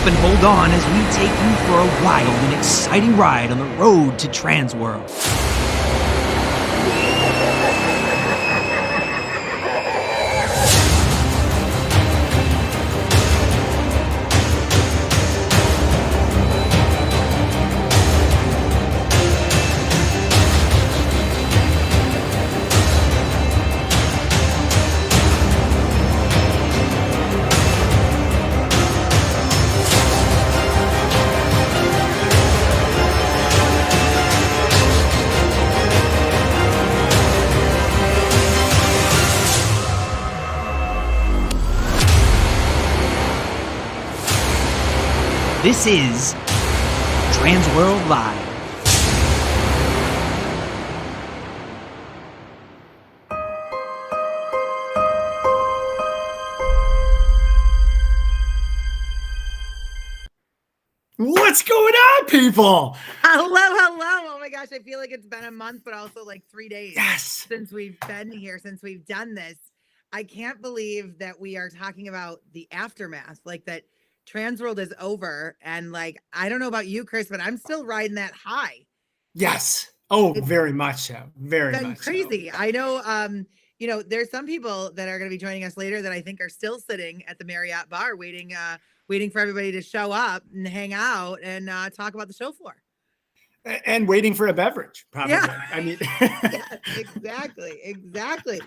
up and hold on as we take you for a wild and exciting ride on the road to TransWorld. This is TransWorld Live. What's going on, people? Hello, hello. Oh my gosh, I feel like it's been a month, but also like 3 days Yes. since we've been here, since we've done this. I can't believe that we are talking about the aftermath, like that TransWorld is over. And like, I don't know about you, Chris, but I'm still riding that high. Yes. Oh, very much so. Very It's been much crazy. so. I know, there's some people that are going to be joining us later that I think are still sitting at the Marriott bar waiting for everybody to show up and hang out and talk about the show floor. And waiting for a beverage, probably. Yeah. I mean, Yes, exactly.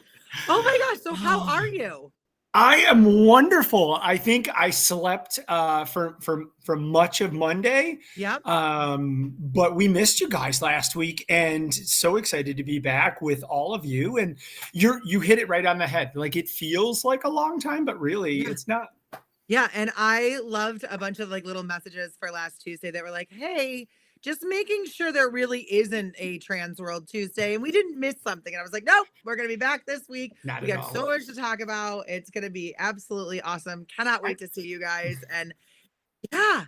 Oh my gosh. So how are you? I am wonderful. I think I slept for much of Monday. Yep. But we missed you guys last week, and so excited to be back with all of you. And you hit it right on the head. Like, it feels like a long time, but really it's not. Yeah. And I loved a bunch of like little messages for last Tuesday that were like, hey, just making sure there really isn't a TransWorld Tuesday and we didn't miss something. And I was like, nope, we're going to be back this week. Not We at got all. so much to talk about. It's going to be absolutely awesome. Cannot wait to see you guys. And yeah,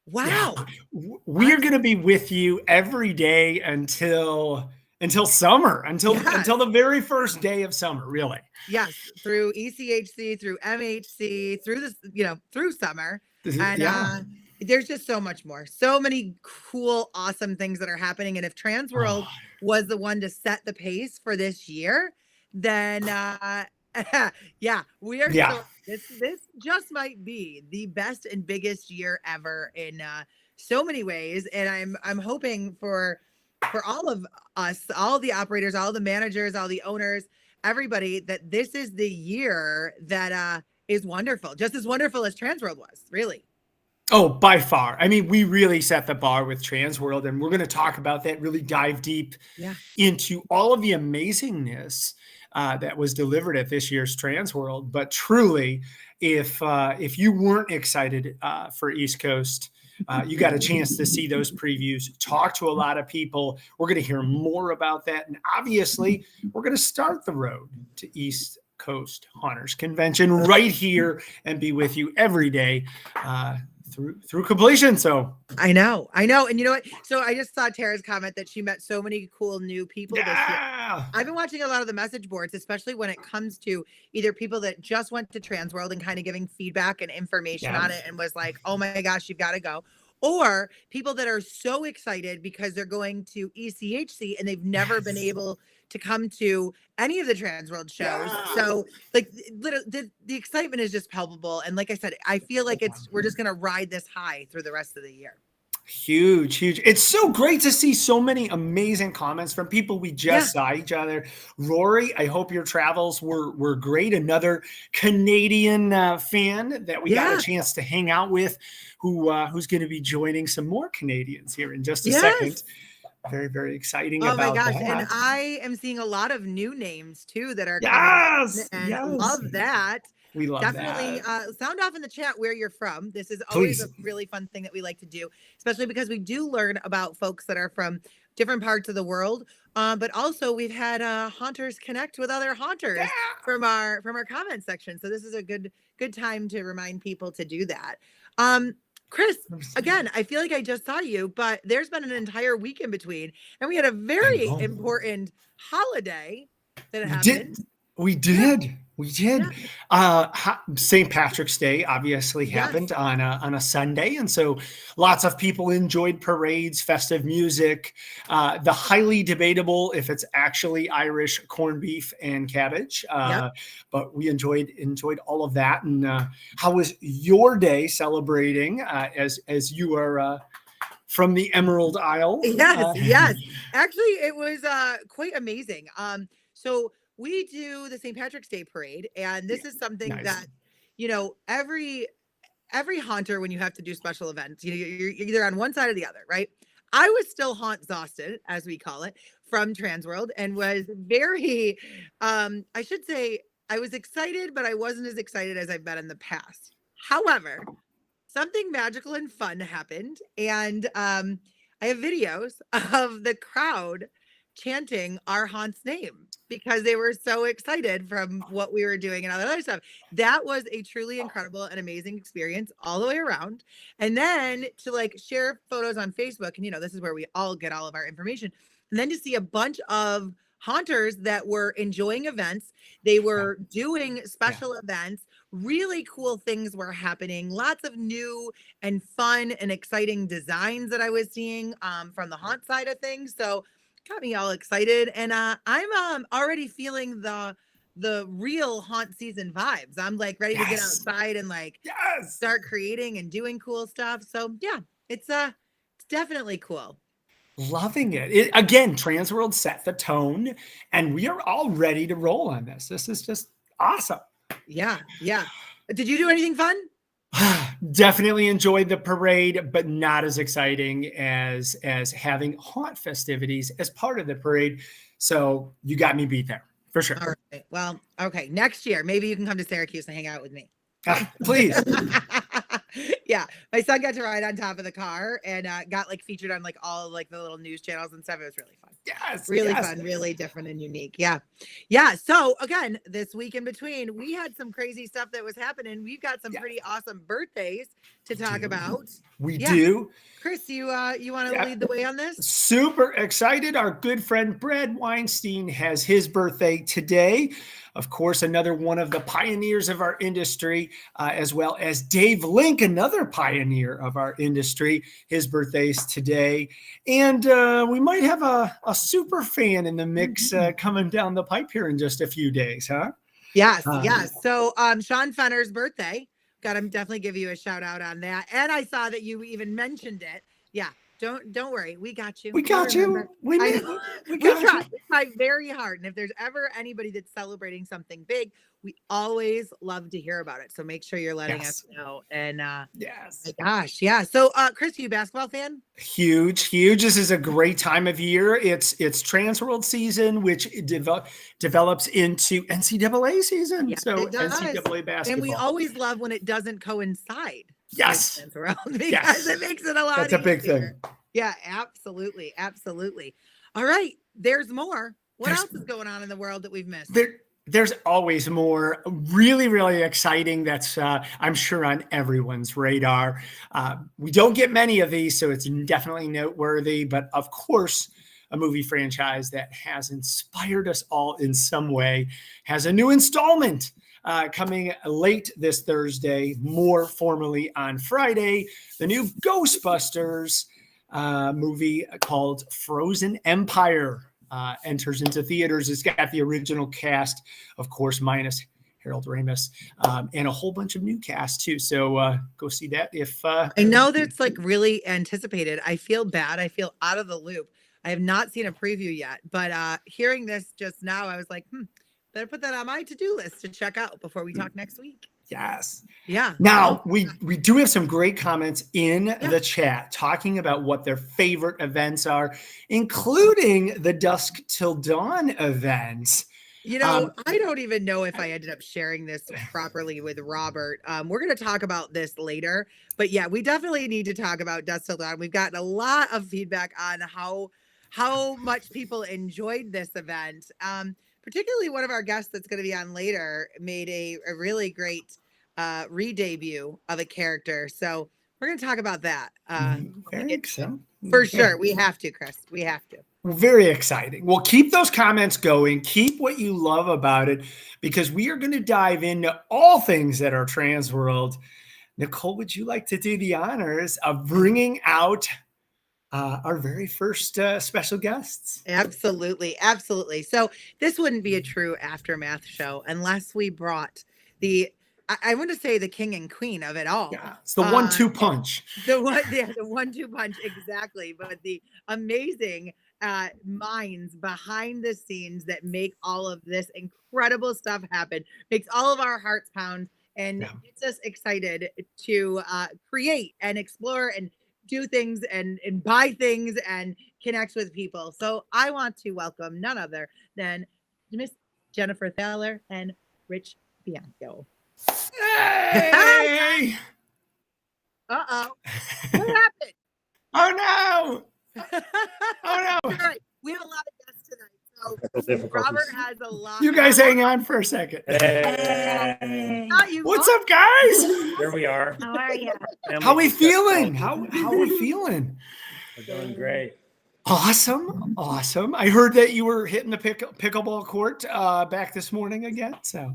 wow. Yeah. We are going to be with you every day until summer, until the very first day of summer, really. Yes, through ECHC, through MHC, through this, through summer. And there's just so much more. So many cool, awesome things that are happening. And if TransWorld was the one to set the pace for this year, then we are so, this just might be the best and biggest year ever in so many ways. And I'm hoping for all of us, all the operators, all the managers, all the owners, everybody, that this is the year that is wonderful, just as wonderful as TransWorld was, really. Oh, by far. I mean, we really set the bar with TransWorld, and we're going to talk about that, really dive deep into all of the amazingness that was delivered at this year's TransWorld. But truly, if you weren't excited for East Coast, you got a chance to see those previews, talk to a lot of people. We're going to hear more about that. And obviously, we're going to start the road to East Coast Hunters Convention right here and be with you every day through completion. So I know. And you know what? So I just saw Tara's comment that she met so many cool new people this year. I've been watching a lot of the message boards, especially when it comes to either people that just went to TransWorld and kind of giving feedback and information on it and was like, oh my gosh, you've got to go. Or people that are so excited because they're going to ECHC and they've never been able to come to any of the TransWorld shows. So like the excitement is just palpable. And like I said, I feel like we're just going to ride this high through the rest of the year. Huge. It's so great to see so many amazing comments from people we just saw each other. Rory, I hope your travels were great. Another Canadian fan that we got a chance to hang out with, who's going to be joining some more Canadians here in just a second. Very, very exciting. Oh my gosh. That. And I am seeing a lot of new names too that are coming in, and love that. We love definitely that. Sound off in the chat where you're from. This is always a really fun thing that we like to do, especially because we do learn about folks that are from different parts of the world. But also we've had haunters connect with other haunters from our comment section. So this is a good time to remind people to do that. Chris, again, I feel like I just saw you, but there's been an entire week in between, and we had a very important holiday that happened. We did. We did. St. Patrick's Day obviously happened on a Sunday. And so lots of people enjoyed parades, festive music, the highly debatable if it's actually Irish corned beef and cabbage. But we enjoyed all of that. And how was your day celebrating as you are from the Emerald Isle? Yes. Actually, it was quite amazing. So we do the St. Patrick's Day parade, and this is something that, every haunter, when you have to do special events, you're either on one side or the other, right? I was still haunt exhausted, as we call it, from TransWorld, and was very, I should say, I was excited, but I wasn't as excited as I've been in the past. However, something magical and fun happened, and I have videos of the crowd chanting our haunt's name because they were so excited from what we were doing and all that other stuff. That was a truly incredible and amazing experience all the way around. And then to share photos on Facebook, and this is where we all get all of our information. And then to see a bunch of haunters that were enjoying events, they were doing special events, really cool things were happening, lots of new and fun and exciting designs that I was seeing from the haunt side of things. So got me all excited, and I'm already feeling the real haunt season vibes. I'm ready to get outside and start creating and doing cool stuff. So yeah, it's definitely cool. Loving it. Again, TransWorld set the tone, and we are all ready to roll on this. This is just awesome. Yeah. Did you do anything fun? Definitely enjoyed the parade, but not as exciting as having haunt festivities as part of the parade. So you got me beat there for sure. All right. Well, okay. Next year, maybe you can come to Syracuse and hang out with me. Please. Yeah, my son got to ride on top of the car and got featured on all the little news channels and stuff. It was really fun. Really fun, really different and unique. Yeah. So again, this week in between, we had some crazy stuff that was happening. We've got some pretty awesome birthdays to talk about. We do. Chris, you want to lead the way on this? Super excited. Our good friend Brad Weinstein has his birthday today. Of course, another one of the pioneers of our industry, as well as Dave Link, another pioneer of our industry. His birthday's today. And we might have a super fan in the mix coming down the pipe here in just a few days, huh? Yes. So Sean Fenner's birthday. Got to definitely give you a shout out on that. And I saw that you even mentioned it. Yeah. Don't worry. We got you. We got you. We try very hard. And if there's ever anybody that's celebrating something big, we always love to hear about it. So make sure you're letting us know. And my gosh. Yeah. So Chris, are you a basketball fan? Huge. This is a great time of year. It's TransWorld season, which develops into NCAA season. Yes, so NCAA basketball. And we always love when it doesn't coincide. Yes. Because it makes it a lot That's easier. a big thing. Yeah, absolutely. All right. There's more. What else is going on in the world that we've missed? There's always more. Really, really exciting. That's, I'm sure, on everyone's radar. We don't get many of these, so it's definitely noteworthy. But of course, a movie franchise that has inspired us all in some way has a new installment coming late this Thursday, more formally on Friday. The new Ghostbusters movie called Frozen Empire enters into theaters. It's got the original cast, of course, minus Harold Ramis, and a whole bunch of new cast too. So go see that if I know that's really anticipated. I feel bad. I feel out of the loop. I have not seen a preview yet, but hearing this just now, I was like, better put that on my to-do list to check out before we talk next week. Yes. Yeah. Now, we do have some great comments in the chat talking about what their favorite events are, including the Dusk Till Dawn events. I don't even know if I ended up sharing this properly with Robert. We're going to talk about this later. But yeah, we definitely need to talk about Dusk Till Dawn. We've gotten a lot of feedback on how much people enjoyed this event. Particularly one of our guests that's going to be on later made a really great re-debut of a character. So we're going to talk about that. Very exciting. For sure. We have to, Chris. We have to. Very exciting. Well, keep those comments going. Keep what you love about it, because we are going to dive into all things that are TransWorld. Nicole, would you like to do the honors of bringing out our very first special guests? Absolutely. Absolutely. So this wouldn't be a true aftermath show unless we brought I want to say the king and queen of it all. Yeah, it's the 1-2 punch. The 1-2 punch, exactly. But the amazing minds behind the scenes that make all of this incredible stuff happen, makes all of our hearts pound, and gets us excited to create and explore and do things and buy things and connect with people. So I want to welcome none other than Miss Jennifer Thaler and Rich Bianco. Hey! Uh-oh. What happened? Oh no! Oh no! All right. We have a lot of guests tonight. So Robert has a lot. You guys hang on for a second. Hey. What's up, guys? Here we are. How are you? How we feeling? How we feeling? We're doing great. Awesome. I heard that you were hitting the pickleball court back this morning again. So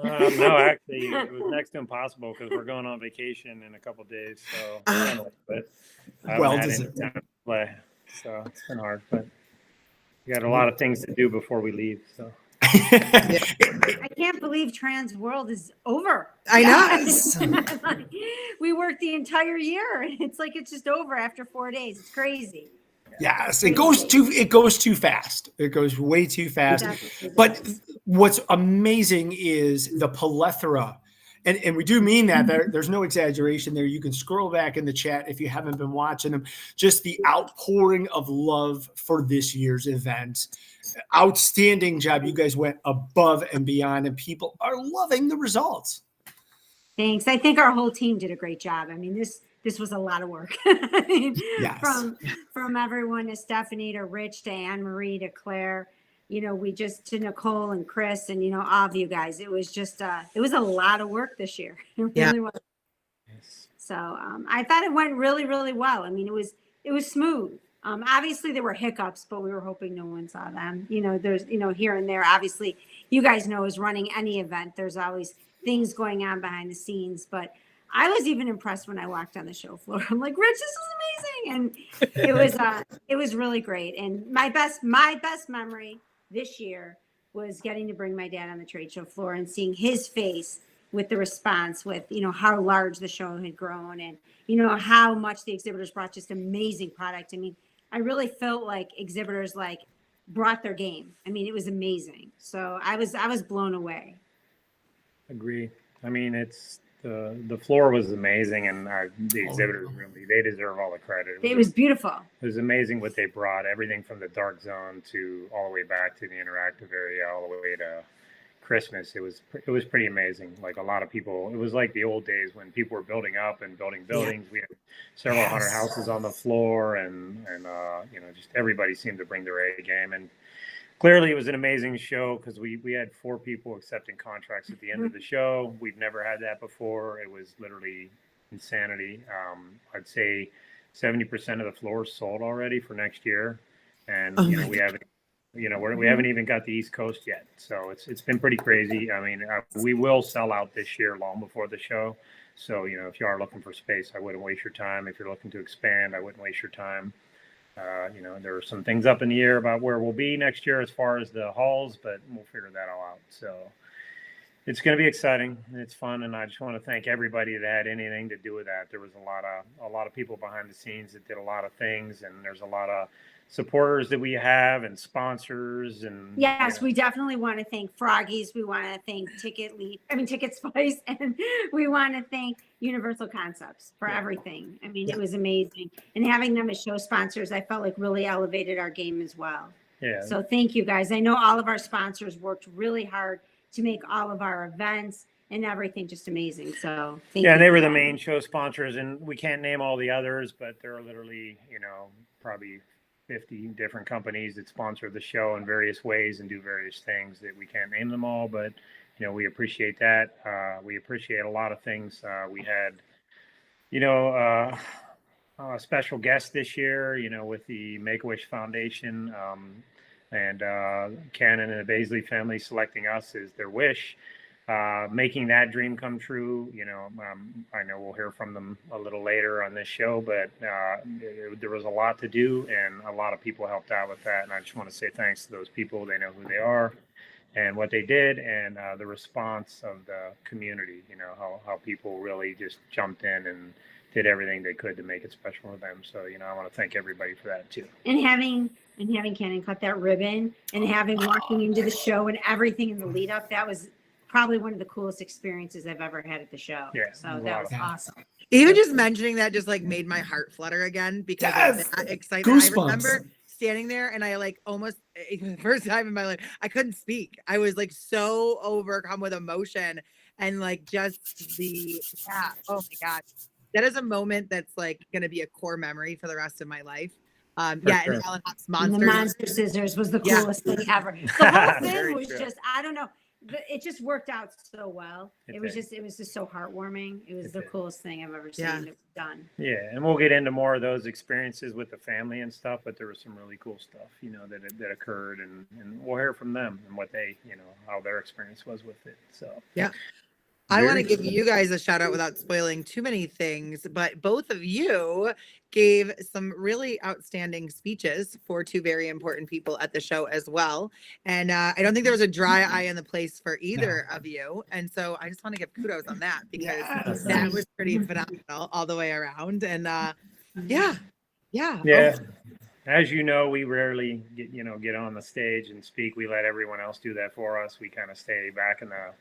No, actually, it was next to impossible because we're going on vacation in a couple of days. So, but I well haven't had any deserved. time to play, so it's been hard. But we got a lot of things to do before we leave. So I can't believe TransWorld is over. I know. Like, we worked the entire year, and it's like it's just over after 4 days. It's crazy. Yes, it goes too fast. It goes way too fast. But what's amazing is the plethora, and we do mean that. There's no exaggeration there. You can scroll back in the chat if you haven't been watching them. Just the outpouring of love for this year's event. Outstanding job. You guys went above and beyond, and people are loving the results. Thanks. I think our whole team did a great job. I mean, this was a lot of work. I mean, Yes. From everyone, to Stephanie, to Rich, to Anne Marie, to Claire, to Nicole and Chris, and all of you guys. It was just it was a lot of work this year. It really was. So I thought it went really, really well. I mean, it was smooth. Obviously there were hiccups, but we were hoping no one saw them. There's here and there. Obviously, you guys know, as running any event, there's always things going on behind the scenes, but I was even impressed when I walked on the show floor. I'm like, Rich, this is amazing. And it was really great. And my best memory this year was getting to bring my dad on the trade show floor and seeing his face with the response, with, how large the show had grown, and, how much the exhibitors brought just amazing product. I mean, I really felt like exhibitors brought their game. I mean, it was amazing. So I was blown away. agree. I mean, it's the floor was amazing, and the exhibitors they deserve all the credit. It was beautiful. It was amazing what they brought, everything from the dark zone to all the way back to the interactive area, all the way to Christmas. It was pretty amazing. Like, a lot of people, it was like the old days when people were building up and building buildings. We had several hundred houses on the floor, and just everybody seemed to bring their A game. And clearly it was an amazing show, because we had 4 people accepting contracts at the end of the show. We've never had that before. It was literally insanity. I'd say 70% of the floor is sold already for next year, and we haven't we haven't even got the East Coast yet. So it's been pretty crazy. I mean, we will sell out this year long before the show. So if you are looking for space, I wouldn't waste your time. If you're looking to expand, I wouldn't waste your time. There are some things up in the air about where we'll be next year as far as the halls, but we'll figure that all out. So it's going to be exciting. It's fun, and I just want to thank everybody that had anything to do with that. There was a lot of people behind the scenes that did a lot of things, and there's a lot of supporters that we have, and sponsors, and yes, we definitely want to thank Froggies. We want to thank Ticket Spice, and we want to thank Universal Concepts for everything. I mean, it was amazing, and having them as show sponsors, I felt like really elevated our game as well. Yeah. So thank you guys. I know all of our sponsors worked really hard to make all of our events and everything just amazing. So thank you. Yeah, they were the main show sponsors, and we can't name all the others, but there are literally probably 50 different companies that sponsor the show in various ways and do various things that we can't name them all, but we appreciate that. We appreciate a lot of things. We had special guest this year, with the Make-A-Wish Foundation, and Canon and the Beazley family selecting us as their wish, making that dream come true. I know we'll hear from them a little later on this show, but there was a lot to do, and a lot of people helped out with that. And I just want to say thanks to those people. They know who they are and what they did, and the response of the community, how people really just jumped in and did everything they could to make it special for them. So, I want to thank everybody for that too. And having Canon cut that ribbon and having walking into the show and everything in the lead up, that was probably one of the coolest experiences I've ever had at the show. Yeah, so that was awesome. Even just mentioning that just like made my heart flutter again because of that excitement. Goosebumps. I remember standing there and I like almost the first time in my life I couldn't speak. I was like so overcome with emotion and like just oh my gosh. That is a moment that's like going to be a core memory for the rest of my life. Sure. And Alan Hop's Monsters. The Monster Scissors was the coolest thing ever. The whole thing was just, I don't know. It just worked out so well. It was just so heartwarming. It was the coolest thing I've ever seen done. Yeah, and we'll get into more of those experiences with the family and stuff, but there was some really cool stuff, that occurred, and we'll hear from them and what they, how their experience was with it. So yeah. I want to give you guys a shout out without spoiling too many things, but both of you gave some really outstanding speeches for two very important people at the show as well. And I don't think there was a dry eye in the place for either of you. And so I just want to give kudos on that because that was pretty phenomenal all the way around. And yeah. As you know, we rarely get on the stage and speak. We let everyone else do that for us. We kind of stay back in the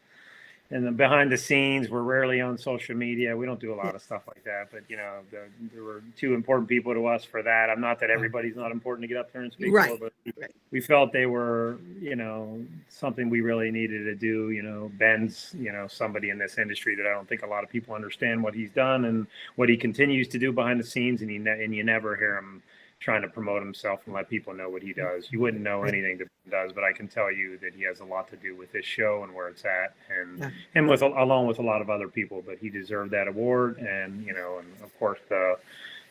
behind the scenes. We're rarely on social media. We don't do a lot of stuff like that, but there were two important people to us for that. I'm not that everybody's not important to get up there and speak for, but we felt they were, something we really needed to do. Ben's, somebody in this industry that I don't think a lot of people understand what he's done and what he continues to do behind the scenes. And you never hear him trying to promote himself and let people know what he does. You wouldn't know anything that he does, but I can tell you that he has a lot to do with this show and where it's at, and along with a lot of other people. But he deserved that award, and and of course the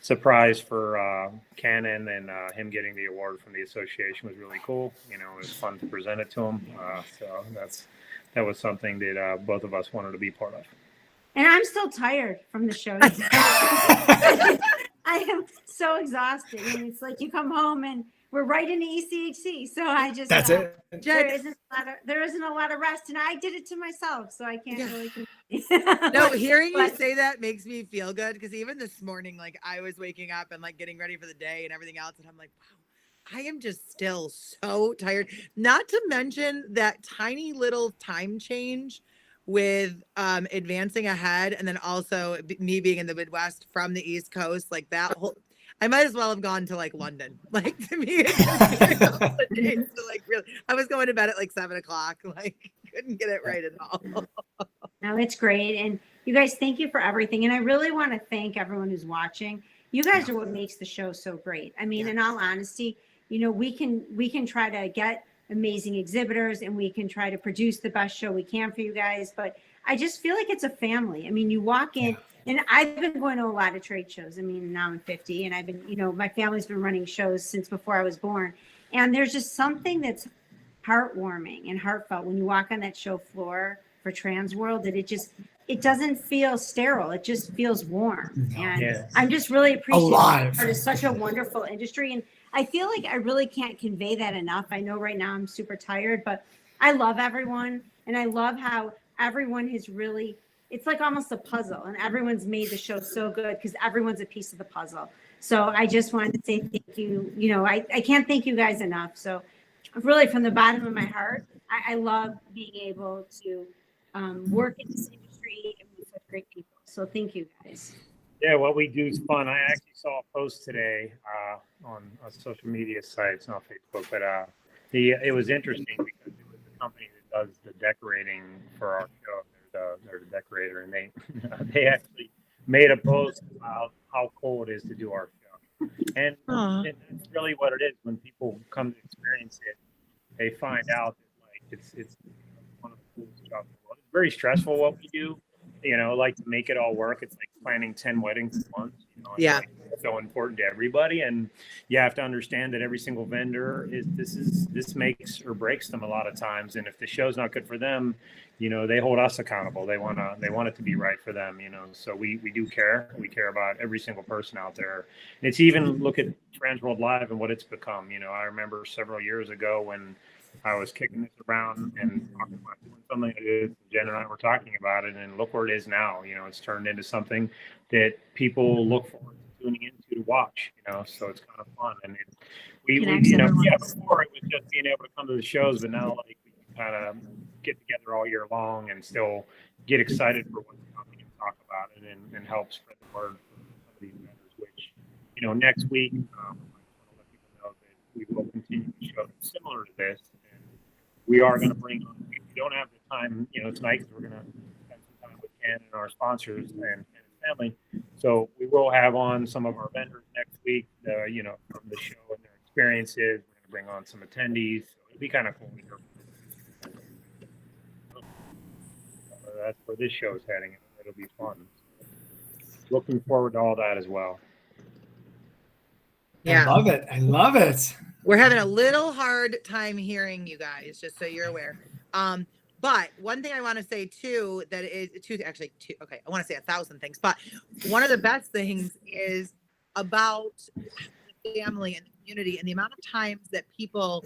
surprise for Canon and him getting the award from the association was really cool. It was fun to present it to him. So that was something that both of us wanted to be part of. And I'm still tired from the show. I am so exhausted. And it's like you come home and we're right into ECHC. So I just that's it. There isn't a lot of rest, and I did it to myself, so I can't really. No, hearing you say that makes me feel good because even this morning, like I was waking up and like getting ready for the day and everything else, and I'm like, wow, I am just still so tired. Not to mention that tiny little time change with advancing ahead, and then also me being in the Midwest from the East Coast, like that whole I might as well have gone to like London. Like to me, days, so, like really, I was going to bed at like 7 o'clock. Like couldn't get it right at all. No, it's great, and you guys, thank you for everything. And I really want to thank everyone who's watching. You guys are what makes the show so great. I mean, in all honesty, we can try to get amazing exhibitors and we can try to produce the best show we can for you guys, but I just feel like it's a family. I mean, you walk in, and I've been going to a lot of trade shows. I mean, now I'm 50 and I've been, my family's been running shows since before I was born. And there's just something that's heartwarming and heartfelt when you walk on that show floor for TransWorld, that it doesn't feel sterile. It just feels warm. And I'm just really appreciative. It's such a wonderful industry. And I feel like I really can't convey that enough. I know right now I'm super tired, but I love everyone. And I love how everyone has really, it's like almost a puzzle, and everyone's made the show so good because everyone's a piece of the puzzle. So I just wanted to say thank you. I can't thank you guys enough. So really from the bottom of my heart, I love being able to work in this industry and with such great people. So thank you guys. Yeah, what we do is fun. I actually saw a post today on a social media site. It's not Facebook, but it was interesting because it was the company that does the decorating for our show. They're the decorator, and they actually made a post about how cool it is to do our show. And that's really what it is. When people come to experience it, they find out that it's one of the coolest jobs in the world. It's very stressful what we do. Like to make it all work. It's like planning 10 weddings at once. so important to everybody. And you have to understand that every single vendor this makes or breaks them a lot of times. And if the show's not good for them, they hold us accountable. They want it to be right for them, so we do care. We care about every single person out there. And it's even look at TransWorld Live and what it's become. I remember several years ago when I was kicking this around and talking about doing something like this. Jen and I were talking about it, and look where it is now. It's turned into something that people look forward to tuning into to watch. So it's kind of fun. And before it was just being able to come to the shows, but now we can kind of get together all year long and still get excited for what's coming and talk about it and help spread the word for some of these vendors. Which next week, I want to let people know that we will continue to show similar to this. We are going to bring on, we don't have the time, tonight, because we're going to spend some time with Ken and our sponsors and his family. So we will have on some of our vendors next week, from the show and their experiences. We're going to bring on some attendees. So it'll be kind of cool. That's where this show is heading. It'll be fun. Looking forward to all that as well. Yeah. I love it. We're having a little hard time hearing you guys, just so you're aware. But one thing I want to say too, okay, I want to say 1,000 things, but one of the best things is about the family and the community and the amount of times that people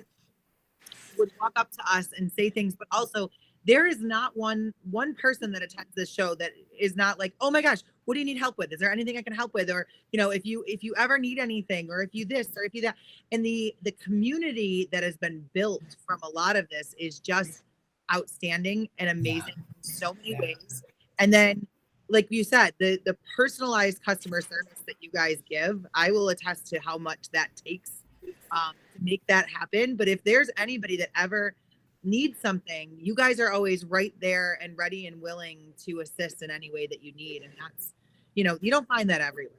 would walk up to us and say things, but also there is not one person that attends this show that is not like, oh my gosh, what do you need help with? Is there anything I can help with? Or, if you ever need anything, or if you this, or if you that. And the community that has been built from a lot of this is just outstanding and amazing in so many ways. And then, like you said, the personalized customer service that you guys give, I will attest to how much that takes to make that happen. But if there's anybody that ever need something, you guys are always right there and ready and willing to assist in any way that you need. And that's, you don't find that everywhere.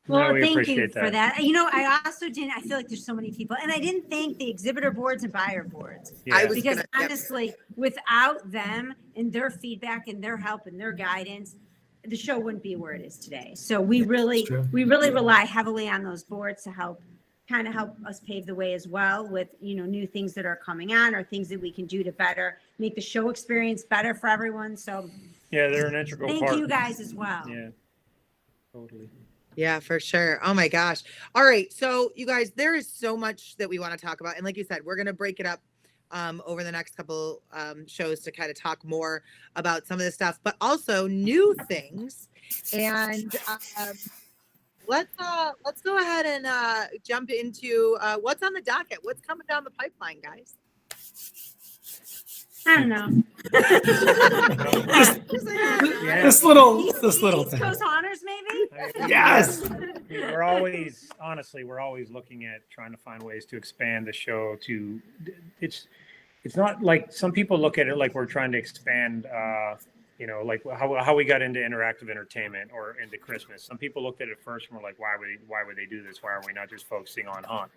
Well, thank you for that. I also didn't, I feel like there's so many people, and I didn't thank the exhibitor boards and buyer boards. Yeah. Because honestly, without them and their feedback and their help and their guidance, the show wouldn't be where it is today. So we really rely heavily on those boards to help us pave the way as well with, new things that are coming on or things that we can do to better make the show experience better for everyone. So yeah, they're an integral part. Thank you guys as well. Yeah, totally. Yeah, for sure. Oh my gosh. All right. So you guys, there is so much that we want to talk about. And like you said, we're going to break it up over the next couple shows to kind of talk more about some of this stuff, but also new things. And let's go ahead and jump into what's on the docket. What's coming down the pipeline, guys? I don't know. This little East thing. Coast honors, maybe. Yes. We're always looking at trying to find ways to expand the show. It's not like some people look at it like we're trying to expand. Like how we got into interactive entertainment or into Christmas. Some people looked at it first and were like, why would they do this? Why are we not just focusing on haunt?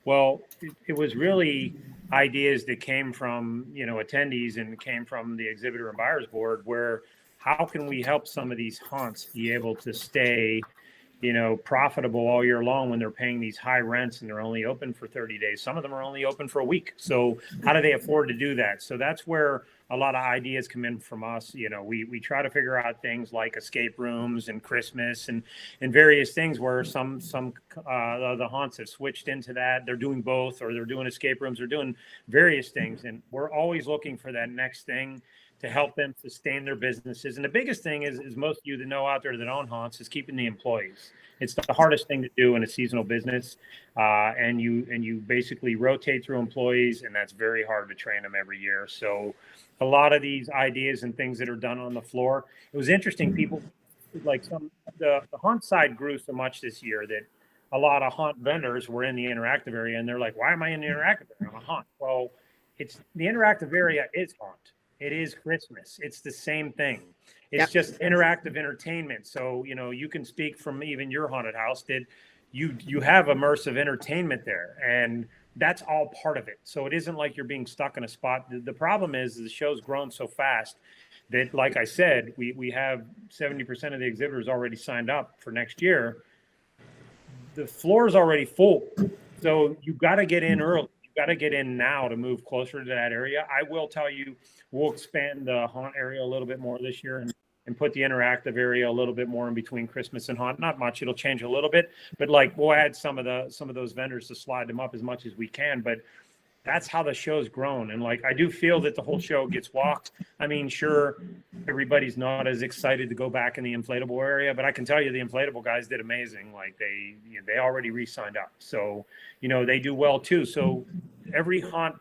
Well, it was really ideas that came from, attendees and came from the exhibitor and buyers board, where how can we help some of these haunts be able to stay, profitable all year long when they're paying these high rents and they're only open for 30 days. Some of them are only open for a week. So how do they afford to do that? So that's where a lot of ideas come in from us. We try to figure out things like escape rooms and Christmas and various things where some the haunts have switched into that. They're doing both, or they're doing escape rooms, they're doing various things. And we're always looking for that next thing to help them sustain their businesses. And the biggest thing is most of you that know out there that own haunts is keeping the employees. It's the hardest thing to do in a seasonal business. And you basically rotate through employees, and that's very hard to train them every year. So a lot of these ideas and things that are done on the floor, it was interesting. People like the haunt side grew so much this year that a lot of haunt vendors were in the interactive area, and they're like, why am I in the interactive area? I'm a haunt. Well, it's the interactive area is haunt. It is Christmas. It's the same thing. It's just interactive entertainment. So, you can speak from even your haunted house that you have immersive entertainment there, and that's all part of it. So it isn't like you're being stuck in a spot. The problem is the show's grown so fast that, like I said, we have 70% of the exhibitors already signed up for next year. the floor is already full. So you got to get in early. You got to get in now to move closer to that area. I will tell you, we'll expand the haunt area a little bit more this year and put the interactive area a little bit more in between Christmas and haunt. Not much. It'll change a little bit, but like we'll add some of those vendors to slide them up as much as we can. But that's how the show's grown. And like, I do feel that the whole show gets walked. I mean, sure, everybody's not as excited to go back in the inflatable area, but I can tell you the inflatable guys did amazing. Like they already re-signed up. So, they do well too. So every haunt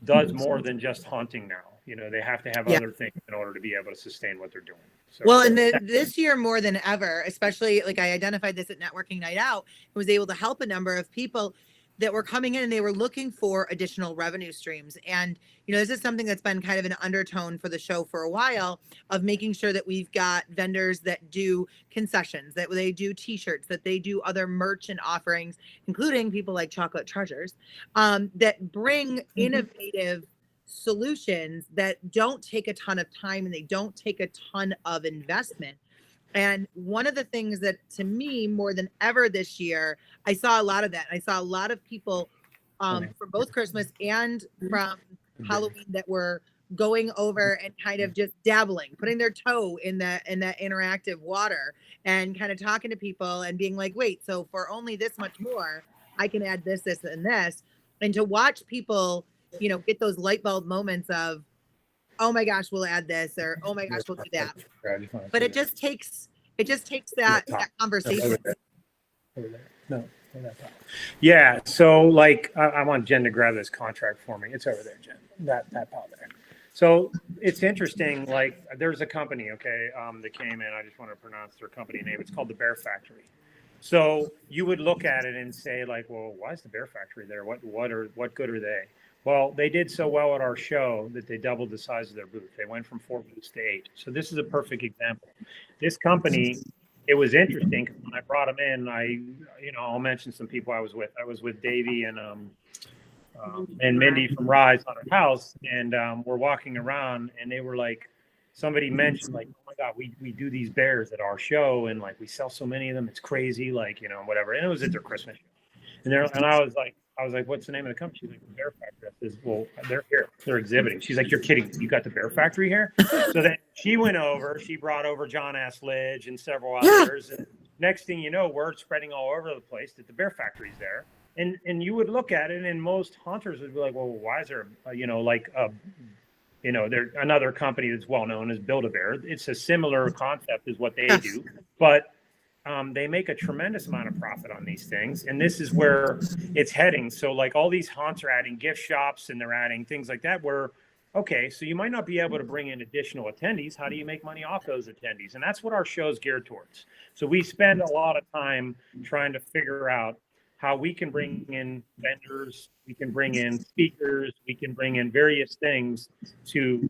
does more than just haunting now. They have to have other things in order to be able to sustain what they're doing. So, well, and this year more than ever, especially like I identified this at Networking Night Out, I was able to help a number of people that were coming in and they were looking for additional revenue streams. And, this is something that's been kind of an undertone for the show for a while, of making sure that we've got vendors that do concessions, that they do t-shirts, that they do other merch and offerings, including people like Chocolate Treasures, that bring innovative solutions that don't take a ton of time and they don't take a ton of investment. And one of the things that, to me, more than ever this year, I saw a lot of that. I saw a lot of people for both Christmas and from Halloween that were going over and kind of just dabbling, putting their toe in that interactive water and kind of talking to people and being like, wait, so for only this much more, I can add this, this, and this. And to watch people, get those light bulb moments of, oh my gosh, we'll add this, or oh my gosh, we'll do that. But it just takes that conversation. No. Yeah. So like, I want Jen to grab this contract for me. It's over there, Jen. That pile there. So it's interesting. Like, there's a company, that came in. I just want to pronounce their company name. It's called the Bear Factory. So you would look at it and say, like, well, why is the Bear Factory there? What good are they? Well, they did so well at our show that they doubled the size of their booth. They went from 4 booths to 8. So this is a perfect example. This company, it was interesting because when I brought them in, I'll mention some people I was with. I was with Davey and Mindy from Rise on her house, and we're walking around, and they were like, somebody mentioned like, oh my God, we do these bears at our show, and like we sell so many of them, it's crazy, like whatever. And it was at their Christmas show, and I was like, what's the name of the company? She's like, the Bear Factory. I says, well, they're here. They're exhibiting. She's like, you're kidding. You got the Bear Factory here? So then she went over. She brought over John Asledge and several others. And next thing you know, word spreading all over the place that the Bear Factory's there. And you would look at it, and most hunters would be like, well, why is there, there's another company that's well known as Build-A-Bear. It's a similar concept as what they do, but they make a tremendous amount of profit on these things, and this is where it's heading. So like all these haunts are adding gift shops and they're adding things like that where, okay, so you might not be able to bring in additional attendees. How do you make money off those attendees? And that's what our show is geared towards. So we spend a lot of time trying to figure out how we can bring in vendors, we can bring in speakers, we can bring in various things to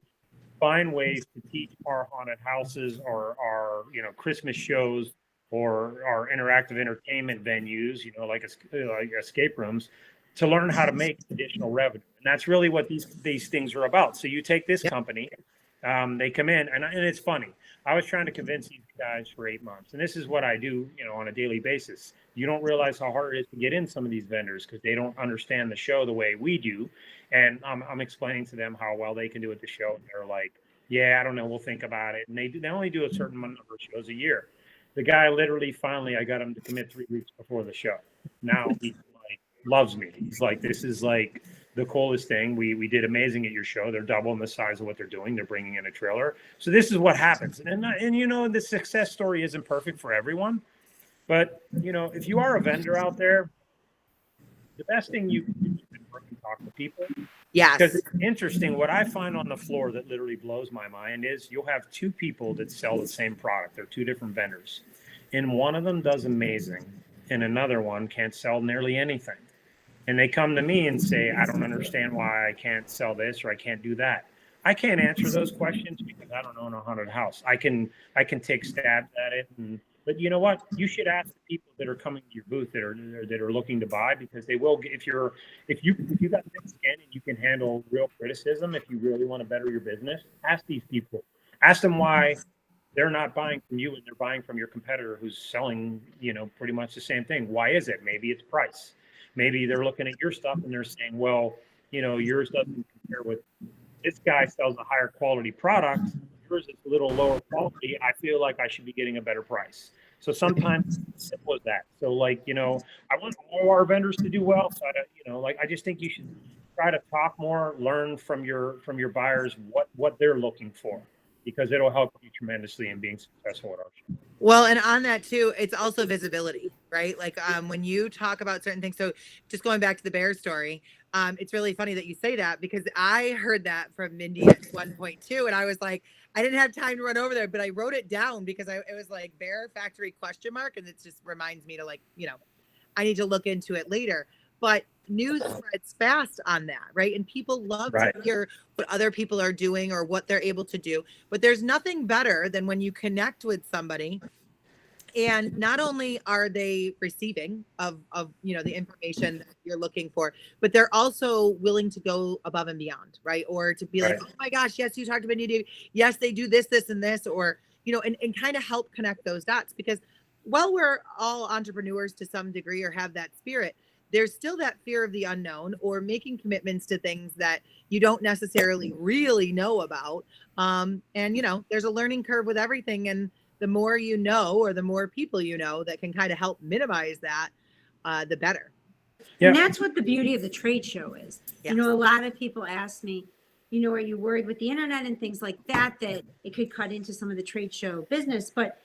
find ways to teach our haunted houses or our Christmas shows or our interactive entertainment venues, like escape rooms, to learn how to make additional revenue. And that's really what these things are about. So you take this company, they come in, and it's funny. I was trying to convince these guys for 8 months, and this is what I do, on a daily basis. You don't realize how hard it is to get in some of these vendors because they don't understand the show the way we do. And I'm explaining to them how well they can do at the show. And they're like, yeah, I don't know, we'll think about it. And they only do a certain number of shows a year. The guy literally, finally, I got him to commit 3 weeks before the show. Now he loves me. He's like, this is like the coolest thing. We did amazing at your show. They're doubling the size of what they're doing. They're bringing in a trailer. So this is what happens. And the success story isn't perfect for everyone. But, if you are a vendor out there, the best thing you can do is work and talk to people. Yes. Because it's interesting. What I find on the floor that literally blows my mind is you'll have 2 people that sell the same product. They're 2 different vendors. And one of them does amazing, and another one can't sell nearly anything. And they come to me and say, I don't understand why I can't sell this or I can't do that. I can't answer those questions because I don't own a haunted house. I can take stabs at it, but you know what? You should ask the people that are coming to your booth that are looking to buy, because they will. If you got thick skin and you can handle real criticism, if you really want to better your business, ask these people. Ask them why they're not buying from you and they're buying from your competitor who's selling, pretty much the same thing. Why is it? Maybe it's price. Maybe they're looking at your stuff and they're saying, well, yours doesn't compare with, this guy sells a higher quality product. Yours is a little lower quality. I feel like I should be getting a better price. So sometimes it's simple as that. So I want all our vendors to do well. So I just think you should try to talk more, learn from your buyers what they're looking for, because it'll help you tremendously in being successful at our show. Well, and on that too, it's also visibility, right? When you talk about certain things. So just going back to the bear story, it's really funny that you say that, because I heard that from Mindy at one point too. And I was like, I didn't have time to run over there, but I wrote it down because it was like Bear Factory ? And it just reminds me to I need to look into it later. But news spreads fast on that, right? And people love to hear what other people are doing or what they're able to do. But there's nothing better than when you connect with somebody and not only are they receiving of the information that you're looking for, but they're also willing to go above and beyond, right? Or to be like, oh my gosh, yes, you talked about India. Yes, they do this, this, and this, or, and kind of help connect those dots. Because while we're all entrepreneurs to some degree or have that spirit, there's still that fear of the unknown or making commitments to things that you don't necessarily really know about. And, there's a learning curve with everything. And the more you know, or the more people that can kind of help minimize that, the better. Yeah. And that's what the beauty of the trade show is. Yes. A lot of people ask me, are you worried with the internet and things like that it could cut into some of the trade show business? But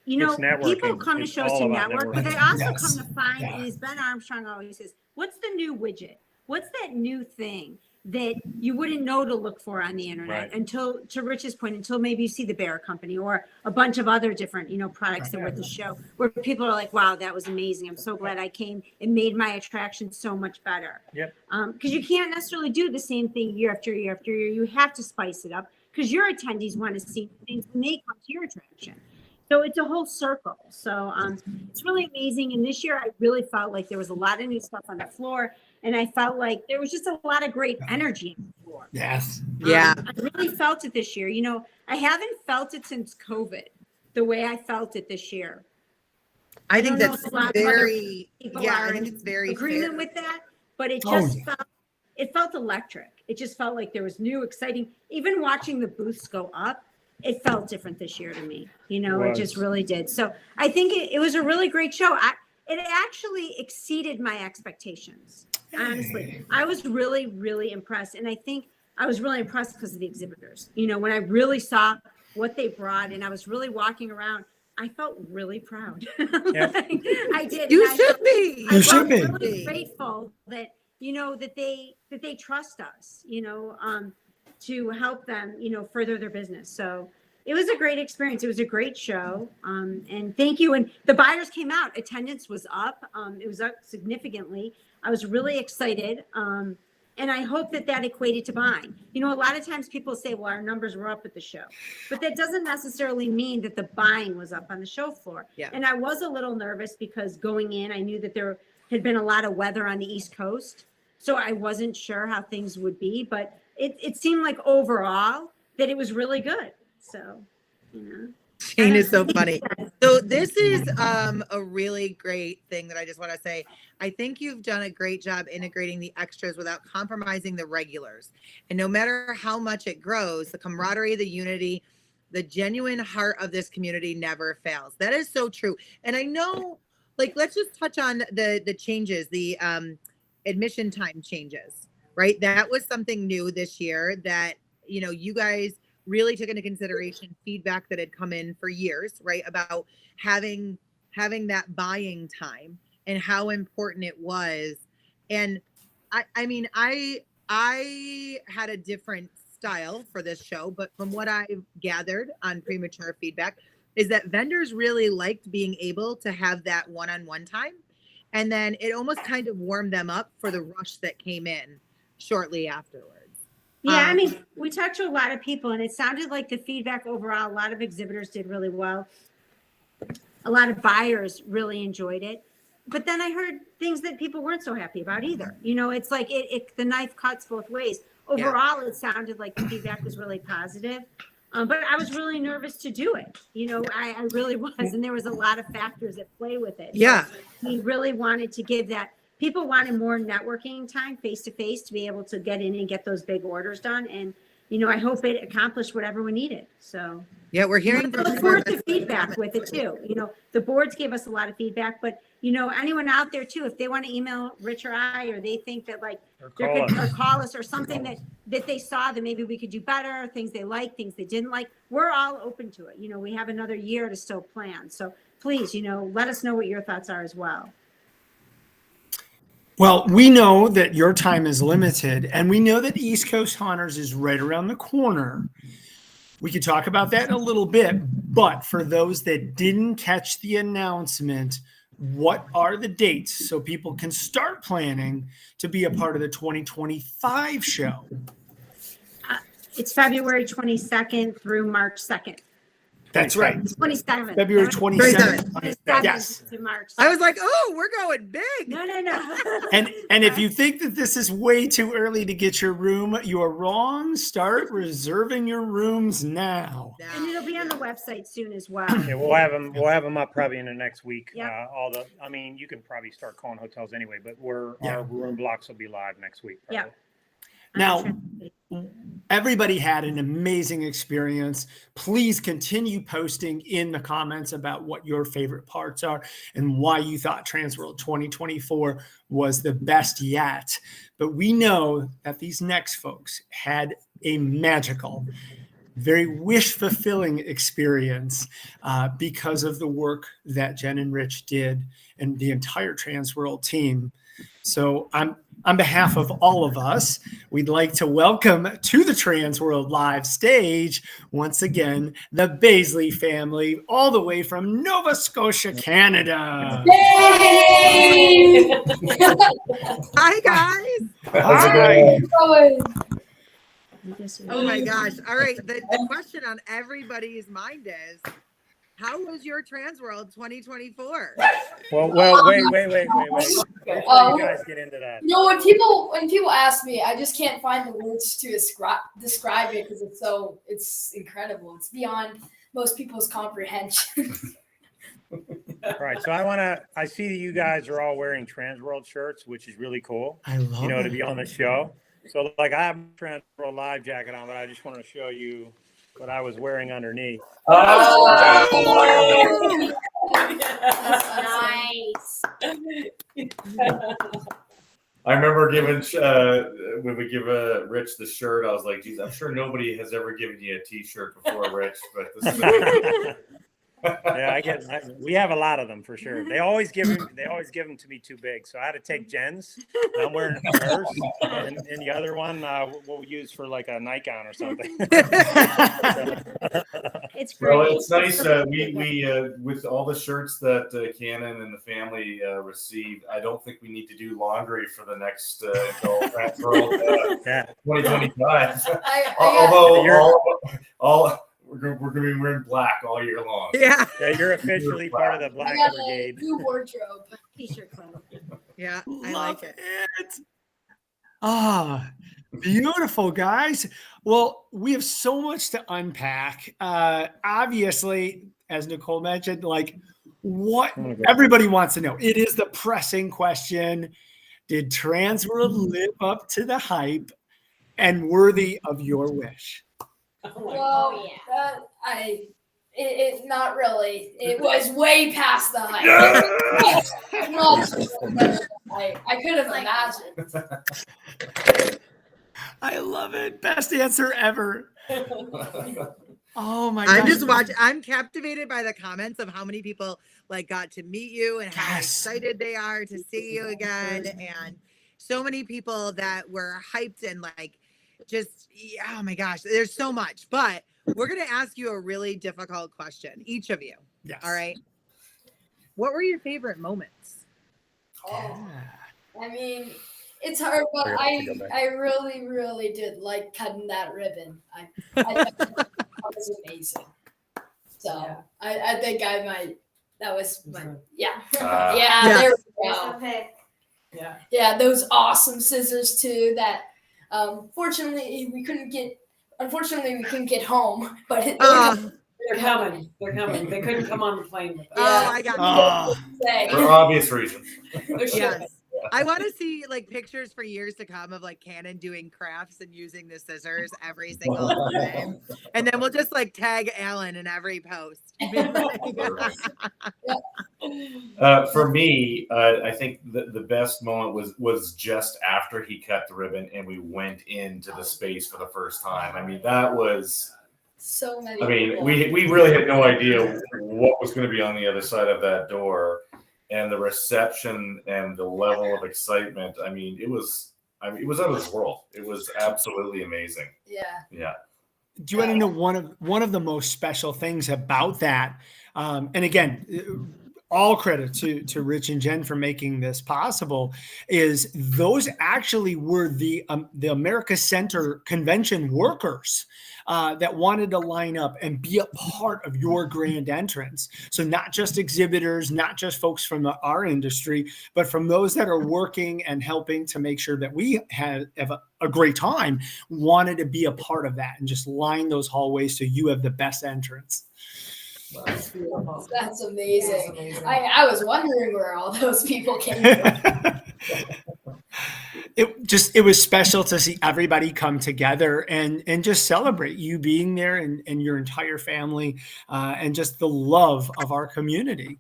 people come to shows to network, but they also come to find, and as Ben Armstrong always says, what's the new widget? What's that new thing that you wouldn't know to look for on the internet until, to Rich's point, until maybe you see the Bear Company or a bunch of other different, products that were at the show, where people are like, wow, that was amazing. I'm so glad I came. It made my attraction so much better. Yep. Because you can't necessarily do the same thing year after year after year. You have to spice it up because your attendees want to see things when they come to your attraction. So it's a whole circle. So it's really amazing. And this year, I really felt like there was a lot of new stuff on the floor. And I felt like there was just a lot of great energy on the floor. Yes. Yeah. I really felt it this year. I haven't felt it since COVID, the way I felt it this year. I think that's very, I think it's very agreement fair with that. But it just felt electric. It just felt like there was new, exciting, even watching the booths go up. It felt different this year to me. It just really did. So I think it was a really great show. It actually exceeded my expectations. Honestly, I was really, really impressed. And I think I was really impressed because of the exhibitors. When I really saw what they brought and I was really walking around, I felt really proud. Yeah. I did. You should be. You should be. Really grateful that, that they trust us, to help them, further their business. So it was a great experience. It was a great show. And thank you. And the buyers came out. Attendance was up. It was up significantly. I was really excited. And I hope that equated to buying. A lot of times people say, well, our numbers were up at the show. But that doesn't necessarily mean that the buying was up on the show floor. Yeah. And I was a little nervous because going in, I knew that there had been a lot of weather on the East Coast. So I wasn't sure how things would be. But it seemed like overall that it was really good. So, Shane is so funny. So this is a really great thing that I just want to say. I think you've done a great job integrating the extras without compromising the regulars. And no matter how much it grows, the camaraderie, the unity, the genuine heart of this community never fails. That is so true. And I know, let's just touch on the changes, the admission time changes. Right. That was something new this year that, you guys really took into consideration feedback that had come in for years, right? About having that buying time and how important it was. And I had a different style for this show, but from what I've gathered on premature feedback is that vendors really liked being able to have that one-on-one time. And then it almost kind of warmed them up for the rush that came in shortly afterwards. Yeah, we talked to a lot of people and it sounded like the feedback overall, a lot of exhibitors did really well. A lot of buyers really enjoyed it. But then I heard things that people weren't so happy about either. It's like the knife cuts both ways. Overall, It sounded like the feedback was really positive. But I was really nervous to do it. I really was. And there was a lot of factors at play with it. Yeah. So we really wanted to give that. People wanted more networking time face to face to be able to get in and get those big orders done. And, I hope it accomplished whatever we needed. So yeah, we're hearing from look forward to feedback with it too. The boards gave us a lot of feedback, but anyone out there too, if they want to email Rich or I, or they think that or call us or something that they saw that maybe we could do better, things they like, things they didn't like, we're all open to it. We have another year to still plan. So please, let us know what your thoughts are as well. Well, we know that your time is limited, and we know that East Coast Hunters is right around the corner. We could talk about that in a little bit, but for those that didn't catch the announcement, what are the dates so people can start planning to be a part of the 2025 show? It's February 22nd through March 2nd. That's right. 27th. February 27th. Yes. To March 2nd. I was like, oh, we're going big. No. And if you think that this is way too early to get your room, you are wrong. Start reserving your rooms now. And it'll be on the website soon as well. Yeah, we'll have them up probably in the next week. Yep. You can probably start calling hotels anyway, but our room blocks will be live next week. Yeah. Now, everybody had an amazing experience. Please continue posting in the comments about what your favorite parts are and why you thought TransWorld 2024 was the best yet. But we know that these next folks had a magical, very wish-fulfilling experience because of the work that Jen and Rich did and the entire TransWorld team. So on behalf of all of us, we'd like to welcome to the TransWorld Live stage, once again, the Beazley family, all the way from Nova Scotia, Canada. Hey! Hi, guys. Hi. Oh, my gosh. All right. The question on everybody's mind is, how was your TransWorld 2024? Well, wait. Before you guys get into that. When people ask me, I just can't find the words to describe it because it's incredible. It's beyond most people's comprehension. All right, so I see that you guys are all wearing TransWorld shirts, which is really cool. I love it. To be on the show. So I have a TransWorld Live jacket on, but I just want to show you what I was wearing underneath. Oh! Nice. I remember giving when we give Rich the shirt, I was like, "Geez, I'm sure nobody has ever given you a T-shirt before, Rich." But this is yeah, we have a lot of them for sure. They always give them to me too big, so I had to take Jen's. I'm wearing hers, and the other one we'll use for like a nightgown or something. It's great. Well, it's nice. We with all the shirts that Canon and the family received, I don't think we need to do laundry for the next until 2025. Although we're going to be wearing black all year long. Yeah, you're officially part of the Black Brigade. New wardrobe. T-shirt club. Yeah, I Love like it. Beautiful, guys. Well, we have so much to unpack. Obviously, as Nicole mentioned, what everybody wants to know. It is the pressing question. Did TransWorld live up to the hype and worthy of your wish? Well, not really. It was way past the hype. I could have imagined. I love it. Best answer ever. Oh my God. I'm captivated by the comments of how many people got to meet you and how excited they are to see you again. And so many people that were hyped and oh my gosh, there's so much. But we're going to ask you a really difficult question, each of you. Yes. All right. What were your favorite moments? Oh, I mean, it's hard, but I really, really did like cutting that ribbon. I thought that was amazing. So I think I might. That was my There we go. Yeah, those awesome scissors too. That fortunately we couldn't get unfortunately, we couldn't get home, but they're coming. They're coming. They couldn't come on the plane with us. Oh, I got you. For obvious reasons. Yes. I want to see like pictures for years to come of like Canon doing crafts and using the scissors every single time. And then we'll just like tag Alan in every post. For me, I think the best moment was just after he cut the ribbon and we went into the space for the first time. I mean, that was so many. I mean, we really had no idea what was going to be on the other side of that door, and the reception and the level of excitement. I mean, it was out of this world. It was absolutely amazing. Yeah. Do you want to know one of the most special things about that? And again, all credit to Rich and Jen for making this possible. Is those actually were the America Center convention workers that wanted to line up and be a part of your grand entrance. So not just exhibitors, not just folks from our industry, but from those that are working and helping to make sure that we have a great time, wanted to be a part of that and just line those hallways so you have the best entrance. That's beautiful. That's amazing. That's amazing. I was wondering where all those people came from. It was special to see everybody come together and just celebrate you being there and your entire family and just the love of our community.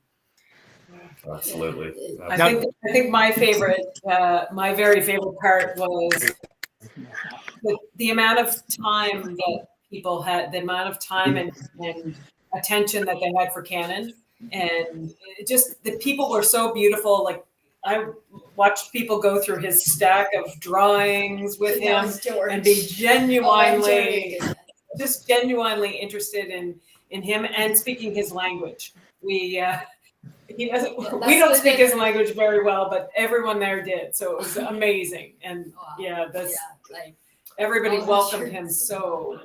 Absolutely. I think my very favorite part was the amount of time that people had, the amount of time and attention that they had for Canon, and just the people were so beautiful. Like I watched people go through his stack of drawings with him and be genuinely interested in him and speaking his language. We don't speak his language very well, but everyone there did, so it was amazing. And everybody welcomed him so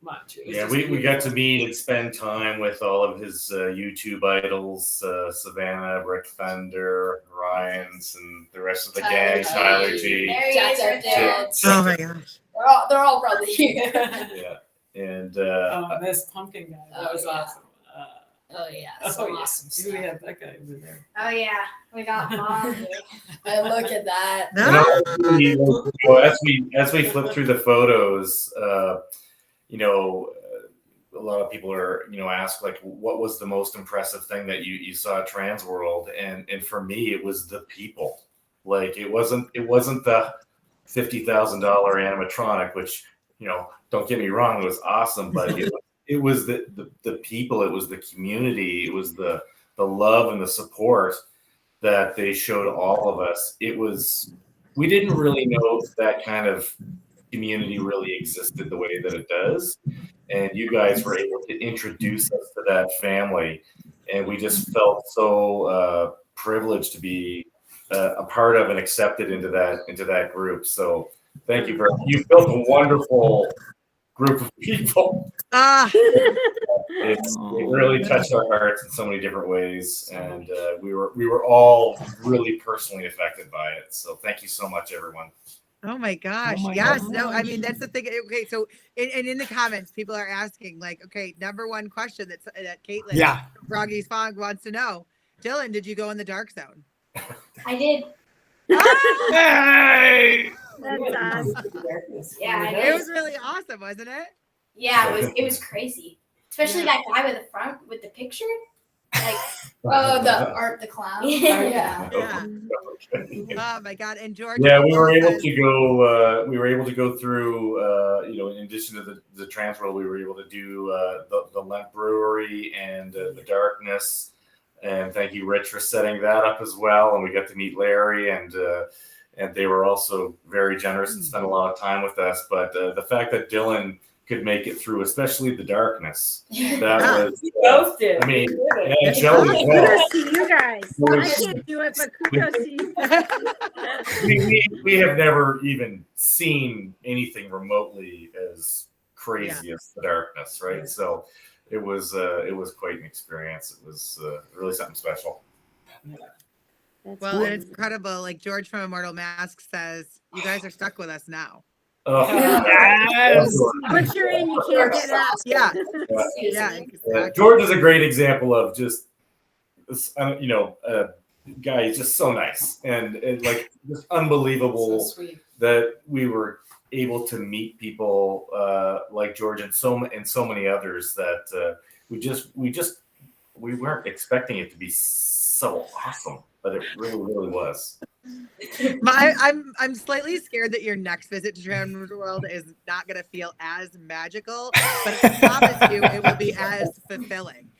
much. Yeah, we got to meet and spend time with all of his YouTube idols, Savannah, Rick Thunder, Ryan's, and the rest of the gang, Tyler G. Oh my gosh. They're all probably here. Yeah. And this pumpkin guy, that was awesome. Awesome. We had that guy over there. Oh yeah, we got mom. I look at that. As we flip through the photos, a lot of people are, ask like, what was the most impressive thing that you saw at TransWorld? And for me, it was the people. Like it wasn't the $50,000 animatronic, which, don't get me wrong, it was awesome, but it was the people, it was the community, it was the love and the support that they showed all of us. We didn't really know that kind of community really existed the way that it does, and you guys were able to introduce us to that family, and we just felt so privileged to be a part of and accepted into that group. So thank you very much. You've built a wonderful group of people. It really touched our hearts in so many different ways, and we were all really personally affected by it. So thank you so much, everyone. Oh my gosh. Yes. No, I mean, that's the thing. Okay. So, in the comments, people are asking, like, okay, number one question that Caitlin, Froggy's Fog wants to know. Dylan, did you go in the dark zone? I did. Hey! That's awesome. Yeah, it was really awesome, wasn't it? Yeah, it was crazy. Especially that guy with the picture. Like, the clown. Yeah. Oh my God! And George. Yeah, we were able to go through. In addition to the TransWorld, we were able to do the Lent Brewery and the Darkness. And thank you, Rich, for setting that up as well. And we got to meet Larry, and they were also very generous and spent a lot of time with us. But the fact that Dylan could make it through, especially the Darkness, that was. Both did. I mean, and Joey as well. Kudos to you guys. I can't do it, but kudos to you. We have never even seen anything remotely as crazy as the Darkness, right? So it was quite an experience. It was really something special. Well, and it's incredible. Like George from Immortal Mask says, you guys are stuck with us now. Oh, Yes. Once you're in, you can't get out. Yeah. Yeah. Exactly. George is a great example of just, guy. He's just so nice and like just unbelievable that we were able to meet people like George and so many others that we weren't expecting it to be so awesome, but it really was. I'm slightly scared that your next visit to TransWorld is not going to feel as magical, but I promise you it will be as fulfilling.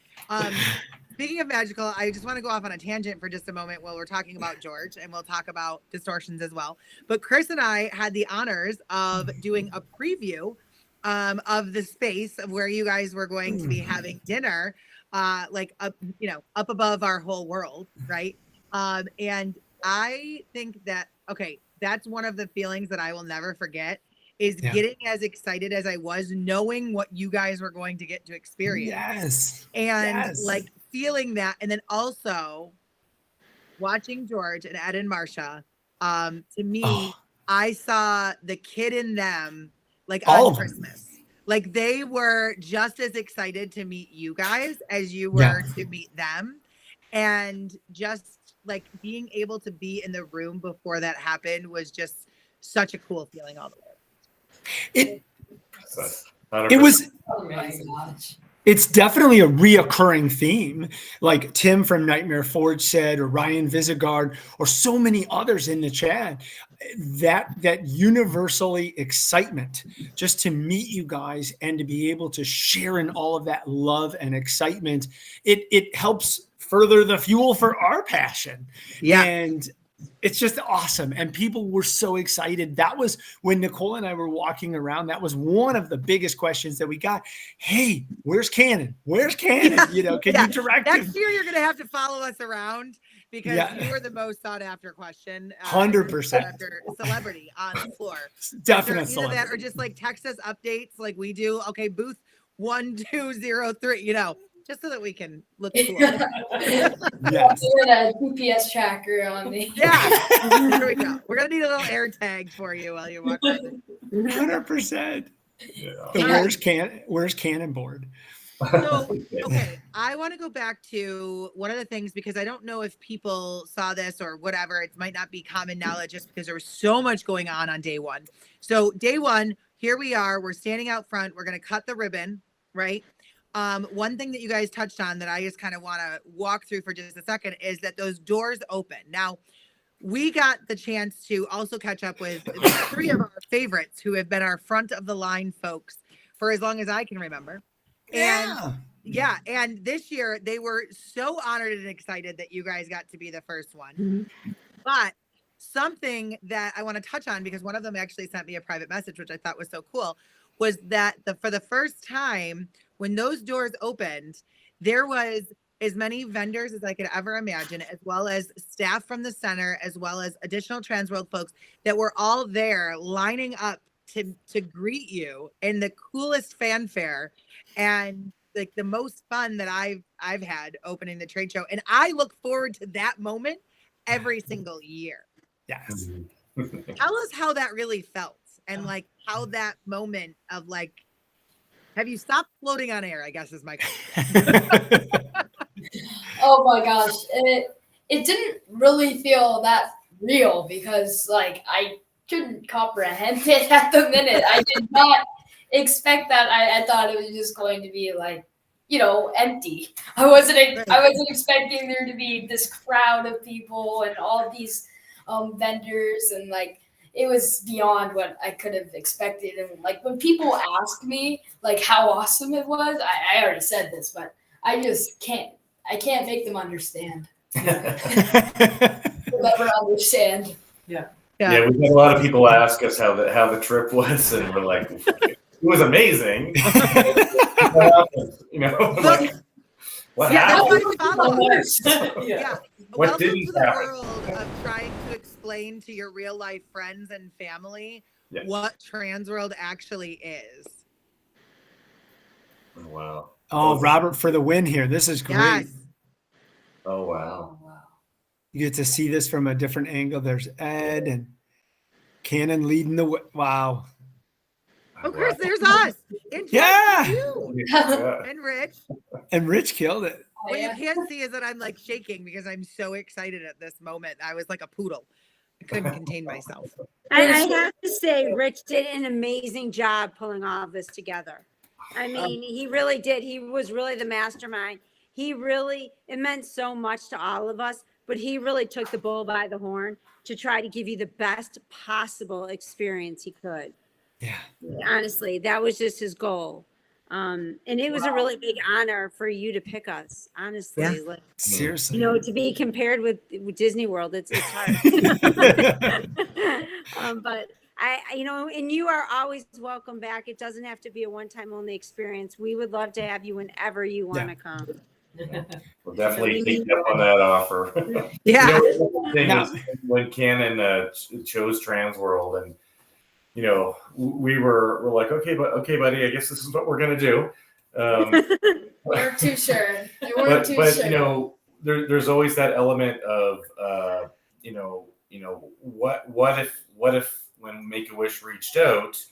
Speaking of magical, I just want to go off on a tangent for just a moment while we're talking about George, and we'll talk about distortions as well. But Chris and I had the honors of doing a preview of the space of where you guys were going to be having dinner, like up above our whole world, right? And I think that, that's one of the feelings that I will never forget is getting as excited as I was, knowing what you guys were going to get to experience. Yes. And like feeling that. And then also watching George and Ed and Marcia, to me, I saw the kid in them like on Christmas. Like they were just as excited to meet you guys as you were to meet them. And just like being able to be in the room before that happened was just such a cool feeling all the way. It was. Oh my gosh. It's definitely a reoccurring theme, like Tim from Nightmare Forge said, or Ryan Visegard, or so many others in the chat. That universally excitement just to meet you guys and to be able to share in all of that love and excitement. It helps further the fuel for our passion. Yeah. And it's just awesome. And people were so excited. That was when Nicole and I were walking around. That was one of the biggest questions that we got. Hey, where's Canon? Where's Canon? Can you direct him? Next year, you're going to have to follow us around because you were the most sought after question. 100%. After celebrity on the floor. Definitely. Either that or just like text us updates like we do. Okay, booth 1203, just so that we can look cool. Yes. A GPS tracker on me. Yeah. Here we go. We're going to need a little air tag for you while you walk around. 100%. Yeah. Where's Canon board? So, I want to go back to one of the things because I don't know if people saw this or whatever. It might not be common knowledge just because there was so much going on day one. So day one, here we are. We're standing out front. We're going to cut the ribbon, right? One thing that you guys touched on that I just kind of want to walk through for just a second is that those doors open. Now, we got the chance to also catch up with three of our favorites who have been our front of the line folks for as long as I can remember. And and this year they were so honored and excited that you guys got to be the first one. Mm-hmm. But something that I want to touch on, because one of them actually sent me a private message, which I thought was so cool, was that for the first time when those doors opened, there was as many vendors as I could ever imagine, as well as staff from the center, as well as additional TransWorld folks that were all there lining up to greet you in the coolest fanfare and like the most fun that I've had opening the trade show. And I look forward to that moment every single year. Yes. Tell us how that really felt and like how that moment of like, have you stopped floating on air? I guess is my question. Oh my gosh. It didn't really feel that real because like I couldn't comprehend it at the minute. I did not expect that. I thought it was just going to be like, empty. I wasn't expecting there to be this crowd of people and all of these vendors, and like it was beyond what I could have expected. And like when people ask me like how awesome it was, I already said this, but I just can't make them understand. They'll never understand. Yeah, we've had a lot of people ask us how the trip was, and we're like, it was amazing. Like, what happened? What didn't to the world of trying to explain to your real life friends and family what TransWorld actually is. Wow. Oh, Robert for the win here. This is great. Yes. Oh, wow. You get to see this from a different angle. There's Ed and Canon leading the way. Wow. Oh, Chris, there's us. Yeah. And Rich. And Rich killed it. What you can't see is that I'm like shaking because I'm so excited at this moment. I was like a poodle. I couldn't contain myself. I have to say, Rich did an amazing job pulling all of this together. I mean, he really did. He was really the mastermind. It meant so much to all of us, but he really took the bull by the horn to try to give you the best possible experience he could. Yeah. Honestly, that was just his goal. And it was a really big honor for you to pick us, honestly. Yeah. Like, seriously. You know, to be compared with Disney World, it's hard. But and you are always welcome back. It doesn't have to be a one-time only experience. We would love to have you whenever you want to come. We'll definitely take you up on that offer. Yeah. When Canon chose TransWorld, and we were like, okay, buddy, I guess this is what we're gonna do. We're too sure. But there's always that element of what if when Make-A-Wish reached out,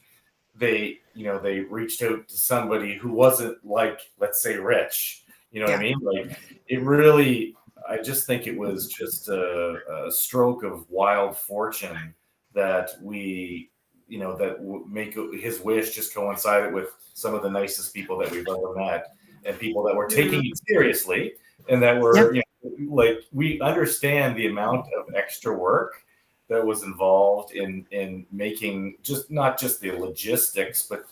they reached out to somebody who wasn't like, let's say, Rich. You know what I mean? Like, it really, I just think it was just a stroke of wild fortune that make his wish just coincided with some of the nicest people that we've ever met, and people that were taking it seriously, and that were, like, we understand the amount of extra work that was involved in making not just the logistics, but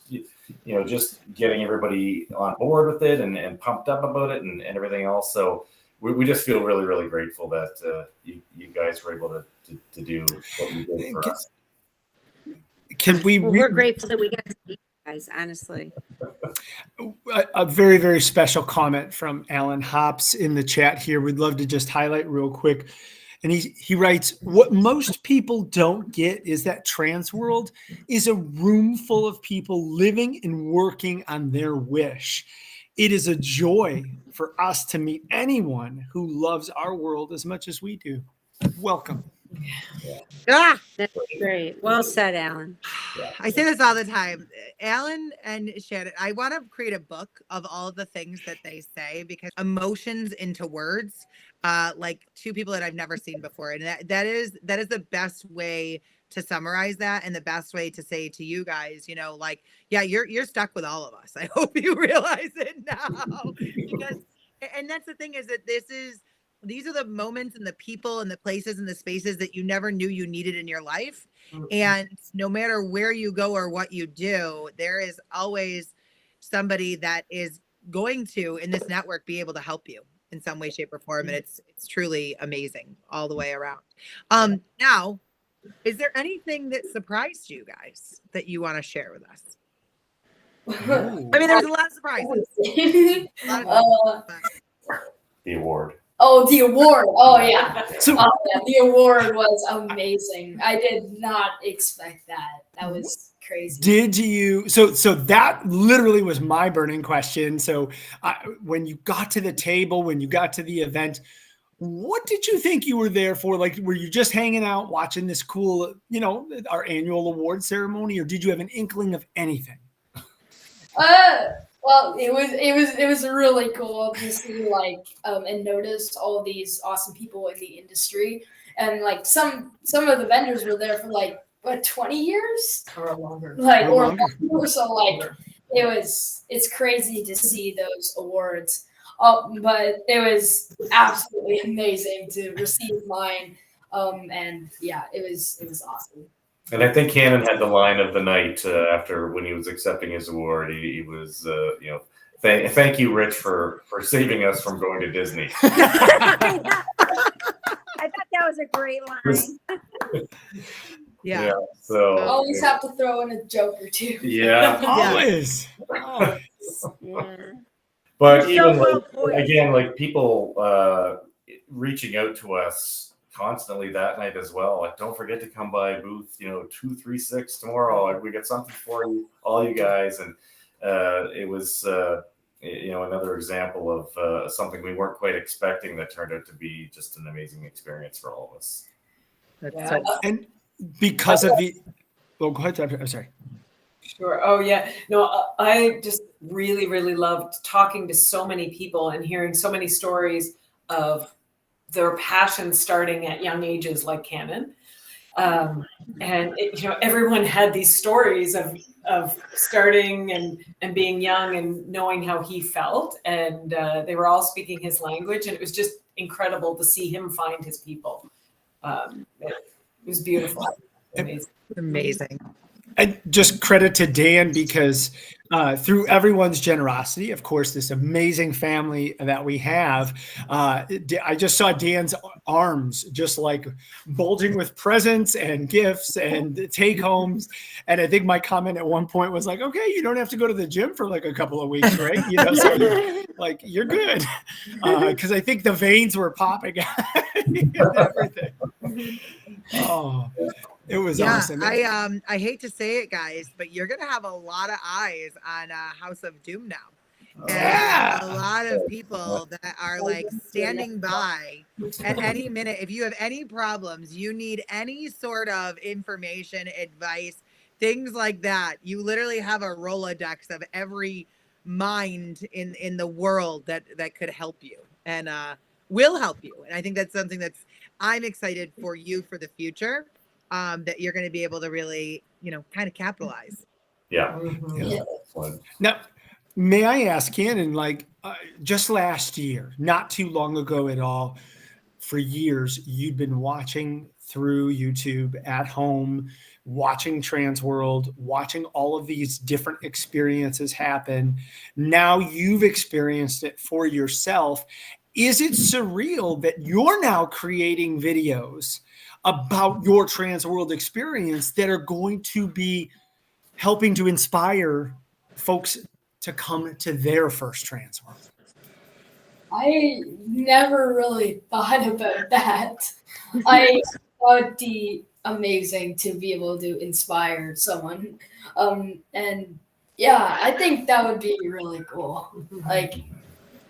just getting everybody on board with it and pumped up about it and everything else. So we just feel really, really grateful that you guys were able to do what you did for us. We're grateful that we got to see you guys, honestly. A very, very special comment from Alan Hops in the chat here. We'd love to just highlight real quick. And he writes, what most people don't get is that TransWorld is a room full of people living and working on their wish. It is a joy for us to meet anyone who loves our world as much as we do. Welcome. That's great. Well said, Alan. I say this all the time. Alan and Shannon, I want to create a book of all of the things that they say, because emotions into words, like two people that I've never seen before. And that is the best way to summarize that, and the best way to say to you guys, you're stuck with all of us. I hope you realize it now. And that's the thing, is that these are the moments and the people and the places and the spaces that you never knew you needed in your life. And no matter where you go or what you do, there is always somebody that is going to, in this network, be able to help you in some way, shape, or form. And it's truly amazing all the way around. Now, is there anything that surprised you guys that you want to share with us? I mean, there's a lot of surprises. The award. Oh, the award. Oh, yeah. The award was amazing. I did not expect that. That was crazy. Did you? So that literally was my burning question. So when you got to the table, when you got to the event, what did you think you were there for? Like, were you just hanging out watching this cool, our annual award ceremony, or did you have an inkling of anything? Well, it was really cool to see, and notice all these awesome people in the industry, and some of the vendors were there for 20 years or longer, So it's crazy to see those awards. But it was absolutely amazing to receive mine. And yeah, it was awesome. And I think Canon had the line of the night after, when he was accepting his award. He was, thank you, Rich, for saving us from going to Disney. I thought that was a great line. Yeah. So always have to throw in a joke or two. Yeah. Always. Yeah. But even people reaching out to us constantly that night as well. Like, don't forget to come by booth 236 tomorrow. We got something for you, all you guys. And it was another example of something we weren't quite expecting that turned out to be just an amazing experience for all of us. That's and because of the go ahead, I'm sorry. Sure. Oh, yeah. No, I just really, really loved talking to so many people and hearing so many stories of their passion starting at young ages, like Canon. Everyone had these stories of starting and being young and knowing how he felt. And they were all speaking his language. And it was just incredible to see him find his people. It was beautiful. Amazing. I just credit to Dan because through everyone's generosity, of course, this amazing family that we have, I just saw Dan's arms just like bulging with presents and gifts and take homes. And I think my comment at one point was like, okay, you don't have to go to the gym for like a couple of weeks, right? You know, so you're good. Because I think the veins were popping and everything. Oh, it was awesome. I hate to say it, guys, but you're gonna have a lot of eyes on House of Doom now. And a lot of people that are like standing by at any minute. If you have any problems, you need any sort of information, advice, things like that, you literally have a Rolodex of every mind in the world that could help you and will help you. And I think that's something I'm excited for you for the future. That you're going to be able to really, kind of capitalize. Yeah. Now, may I ask, Canon, just last year, not too long ago at all, for years, you'd been watching through YouTube at home, watching TransWorld, watching all of these different experiences happen. Now you've experienced it for yourself. Is it surreal that you're now creating videos about your TransWorld experience that are going to be helping to inspire folks to come to their first TransWorld? I never really thought about that. I thought it'd be amazing to be able to inspire someone. And yeah, I think that would be really cool.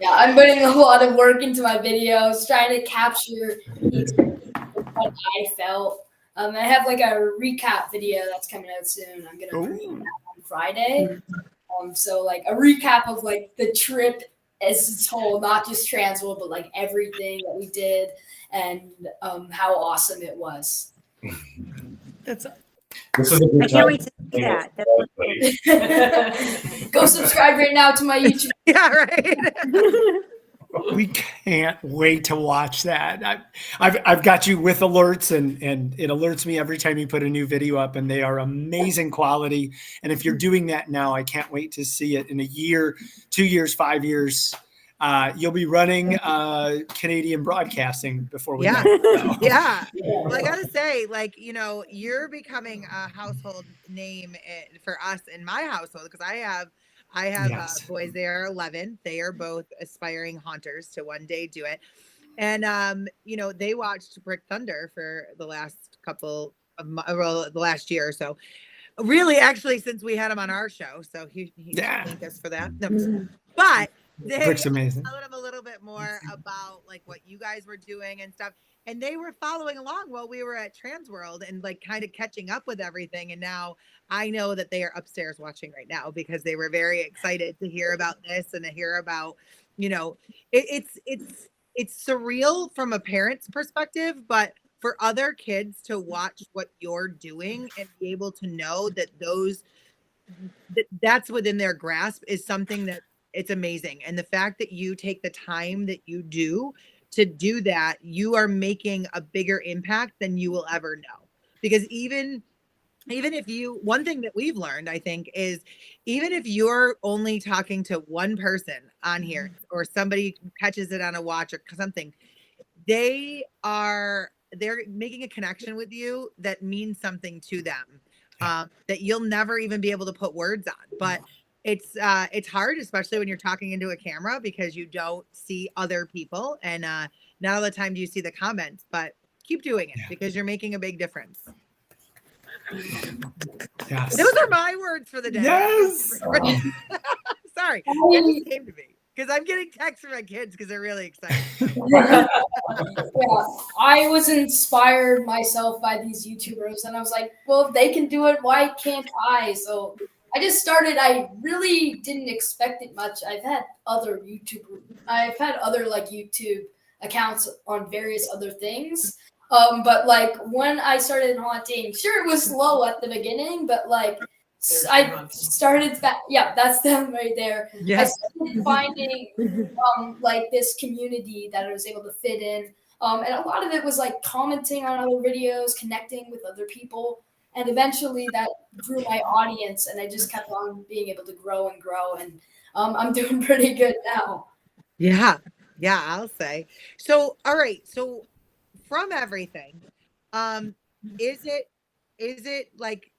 I'm putting a lot of work into my videos, trying to capture what I felt. I have a recap video that's coming out soon. I'm gonna premiere that on Friday. So a recap of the trip as a whole, not just TransWorld, but everything that we did and how awesome it was. I can't wait to see that. Go subscribe right now to my YouTube. Yeah, right. We can't wait to watch that. I've got you with alerts and it alerts me every time you put a new video up, and they are amazing quality. And if you're doing that now, I can't wait to see it in a year, 2 years, 5 years. You'll be running Canadian broadcasting before we know. Yeah. Well, I gotta say, you're becoming a household name for us in my household, because I have boys. They are 11. They are both aspiring haunters to one day do it. And, they watched Brick Thunder for the last couple of the last year or so. Really, actually, since we had him on our show. So he thank us for that. No, but Brick's amazing. Tell them a little bit more about what you guys were doing and stuff. And they were following along while we were at TransWorld and kind of catching up with everything. And now I know that they are upstairs watching right now because they were very excited to hear about this and to hear about, it's surreal from a parent's perspective, but for other kids to watch what you're doing and be able to know that that's within their grasp is something that it's amazing. And the fact that you take the time that you do to do that, you are making a bigger impact than you will ever know. Because even if one thing that we've learned, I think, is even if you're only talking to one person on here or somebody catches it on a watch or something, they're making a connection with you that means something to them, that you'll never even be able to put words on. But it's hard, especially when you're talking into a camera, because you don't see other people, and not all the time do you see the comments. But keep doing it because you're making a big difference. Yes. Those are my words for the day. Yes. Sorry, it just came to me because I'm getting texts from my kids because they're really excited. Yeah, I was inspired myself by these YouTubers, and I was like, well, if they can do it, why can't I? So just started. I really didn't expect it much. I've had other like YouTube accounts on various other things. But like when I started haunting, sure, it was slow at the beginning, but like I started, yeah, that's them right there. Yeah. I started finding like this community that I was able to fit in. And a lot of it was like commenting on other videos, connecting with other people. And eventually that grew my audience, and I just kept on being able to grow and grow. And I'm doing pretty good now. Yeah. Yeah, I'll say. So, all right. So from everything, is it like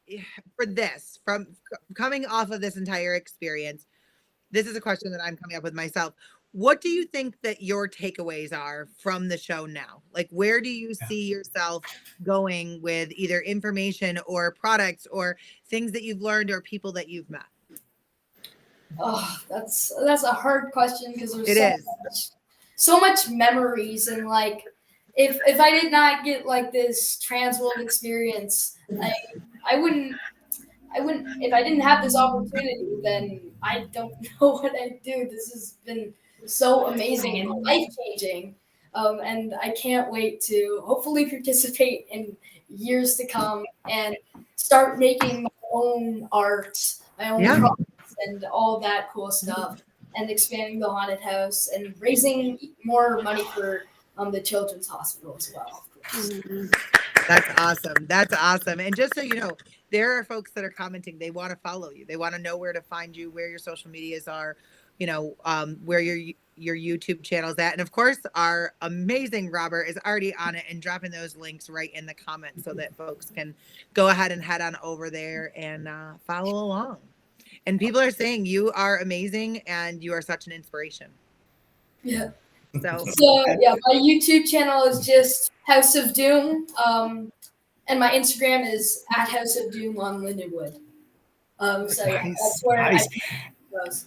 for this, from coming off of this entire experience, this is a question that I'm coming up with myself. What do you think that your takeaways are from the show now? Like, where do you see yourself going with either information or products or things that you've learned or people that you've met? Oh, that's a hard question because there's so much memories, and like if I did not get like this TransWorld experience, I wouldn't if I didn't have this opportunity, then I don't know what I'd do. This has been so amazing and life-changing. And I can't wait to hopefully participate in years to come and start making my own art, my own products, and all that cool stuff, and expanding the haunted house and raising more money for the children's hospital as well. That's awesome. That's awesome. And just so you know, there are folks that are commenting. They want to follow you. They want to know where to find you, where your social medias are, you know, where your YouTube channel is at. And of course, our amazing Robert is already on it and dropping those links right in the comments so that folks can go ahead and head on over there and follow along. And people are saying you are amazing and you are such an inspiration. Yeah. So yeah, my YouTube channel is just House of Doom. And my Instagram is at House of Doom on Lindenwood. So yeah, that's where I goes.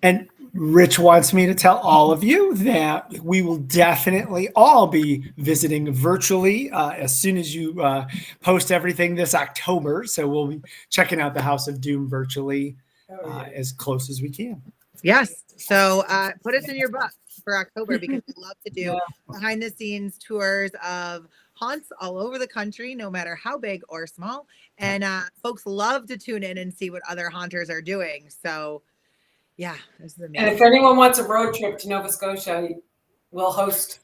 And Rich wants me to tell all of you that we will definitely all be visiting virtually as soon as you post everything this October. So we'll be checking out the House of Doom virtually as close as we can. Yes. So put us in your book for October, because we love to do behind the scenes tours of haunts all over the country, no matter how big or small. And folks love to tune in and see what other haunters are doing. So yeah, this is amazing. And if anyone wants a road trip to Nova Scotia, we'll host.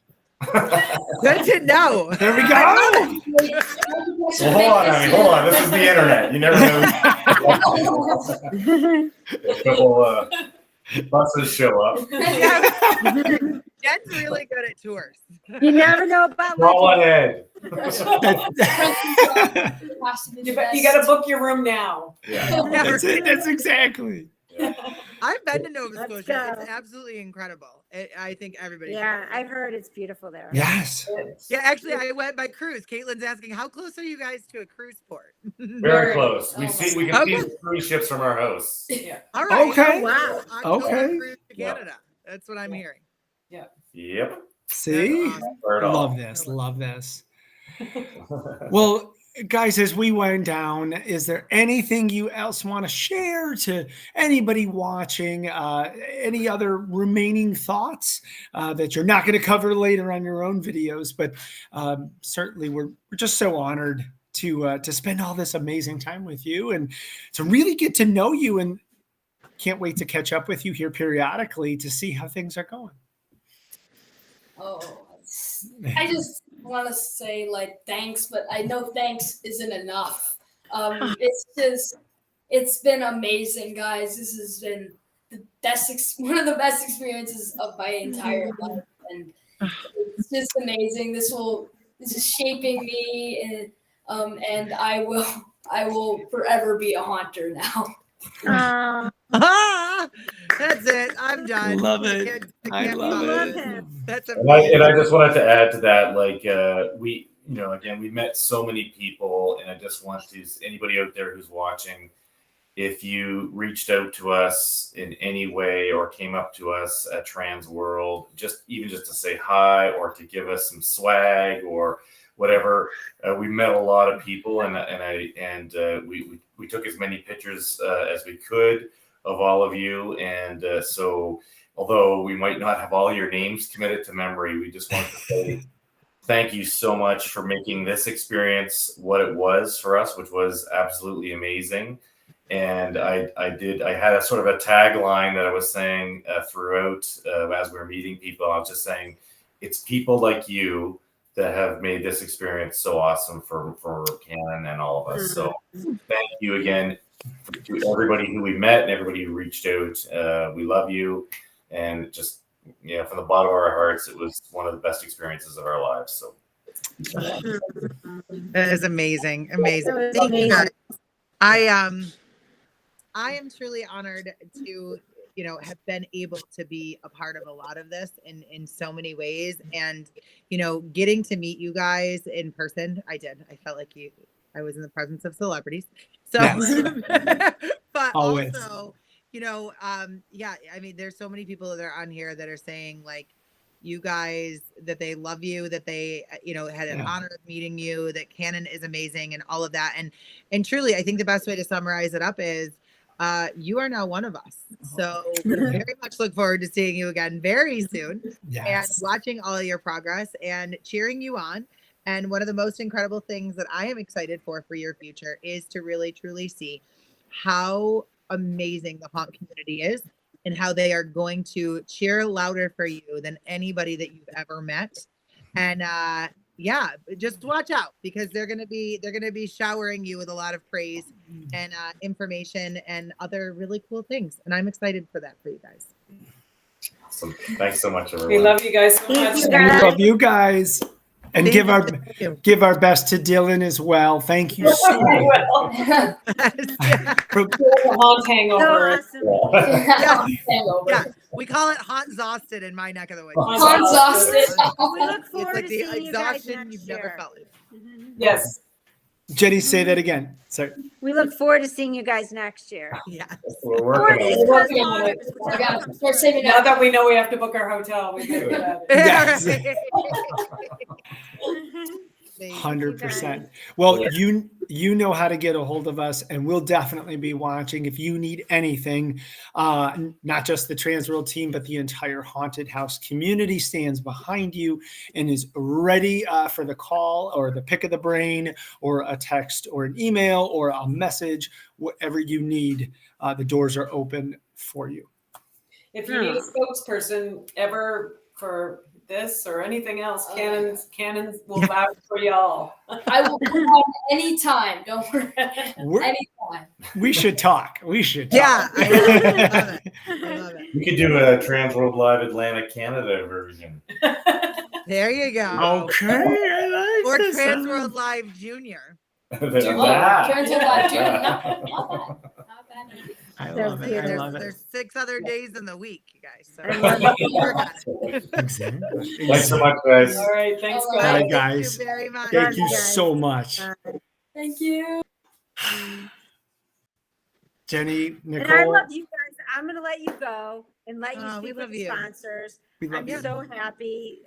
Good to know. There we go. Well, hold on. This is the internet. You never know. A couple buses show up. Jen's really good at tours. You never know about Roll ahead. You got to book your room now. Yeah. That's it. That's exactly. Yeah. I've been to Nova Scotia. It's absolutely incredible. I think everybody. Yeah, I've heard it's beautiful there. Yes. Yeah, actually, I went by cruise. Caitlin's asking, how close are you guys to a cruise port? Very close. We can see the cruise ships from our house. Yeah. All right. Okay. Oh, wow. Okay. Cruise to Canada. That's what I'm hearing. Yeah. Yep. See? Awesome. Love this. Love this. Well, guys, as we wind down, is there anything you else want to share to anybody watching? Any other remaining thoughts that you're not going to cover later on your own videos? But certainly, we're just so honored to spend all this amazing time with you and to really get to know you, and can't wait to catch up with you here periodically to see how things are going. Oh, I just want to say like thanks, but I know thanks isn't enough. It's been amazing, guys. This has been the best, one of the best experiences of my entire life, and it's just amazing. This is shaping me, and I will forever be a haunter now. That's it. I'm done. Love it. I love it. That's amazing. And I just wanted to add to that, like we met so many people, and I just want to, anybody out there who's watching, if you reached out to us in any way or came up to us at TransWorld, just to say hi or to give us some swag or whatever. We met a lot of people, and we took as many pictures as we could of all of you. And so, although we might not have all your names committed to memory, we just want to say thank you so much for making this experience what it was for us, which was absolutely amazing. And I had a sort of a tagline that I was saying throughout as we were meeting people. I was just saying, it's people like you that have made this experience so awesome for Canon and all of us. So thank you again to everybody who we met and everybody who reached out. We love you. And just, from the bottom of our hearts, it was one of the best experiences of our lives. So that is amazing. Amazing. Thank you guys. I am truly honored to, have been able to be a part of a lot of this in so many ways. And, getting to meet you guys in person, I felt like I was in the presence of celebrities. So, yes. But always. Also, there's so many people that are on here that are saying like, you guys, that they love you, that they, had an honor of meeting you, that Canon is amazing and all of that. And truly, I think the best way to summarize it up is, you are now one of us. So very much look forward to seeing you again very soon. Yes. And watching all of your progress and cheering you on. And one of the most incredible things that I am excited for your future is to really, truly see how amazing the haunt community is and how they are going to cheer louder for you than anybody that you've ever met. And, just watch out, because they're going to be showering you with a lot of praise and information and other really cool things. And I'm excited for that for you guys. Awesome. Thanks so much, everyone. We love you guys so much. We love you guys. And give our best to Dylan as well. Thank you so much. Haunt hangover. Yeah. We call it haunt exhausted in my neck of the woods. Haunt exhausted. We look forward to the seeing you guys exhaustion you've never felt. Yes. Jenny, say that again. Sorry. We look forward to seeing you guys next year. Yeah. We're working on it. We're saving Now that we know we have to book our hotel, we can do that. Yes. 100%. Well, you know how to get a hold of us, and we'll definitely be watching. If you need anything, not just the TransWorld team, but the entire haunted house community stands behind you and is ready for the call or the pick of the brain or a text or an email or a message, whatever you need. The doors are open for you. If you need a spokesperson ever for this or anything else, Canon will vouch for y'all. I will come on anytime. Don't worry. Anytime. We should talk. Yeah. I love it. We could do a TransWorld Live Atlantic Canada version. There you go. Okay. Or TransWorld Live Junior. TransWorld Live Junior. Not bad. I love it. There's 6 other days in the week, you guys. So Exactly. Thanks so much, guys. All right. Thanks, All guys. right. guys. Thank you very much. Thank you so much. Thank you. Jenny, Nicole. And I love you guys. I'm going to let you go and let you speak with the sponsors. I'm so happy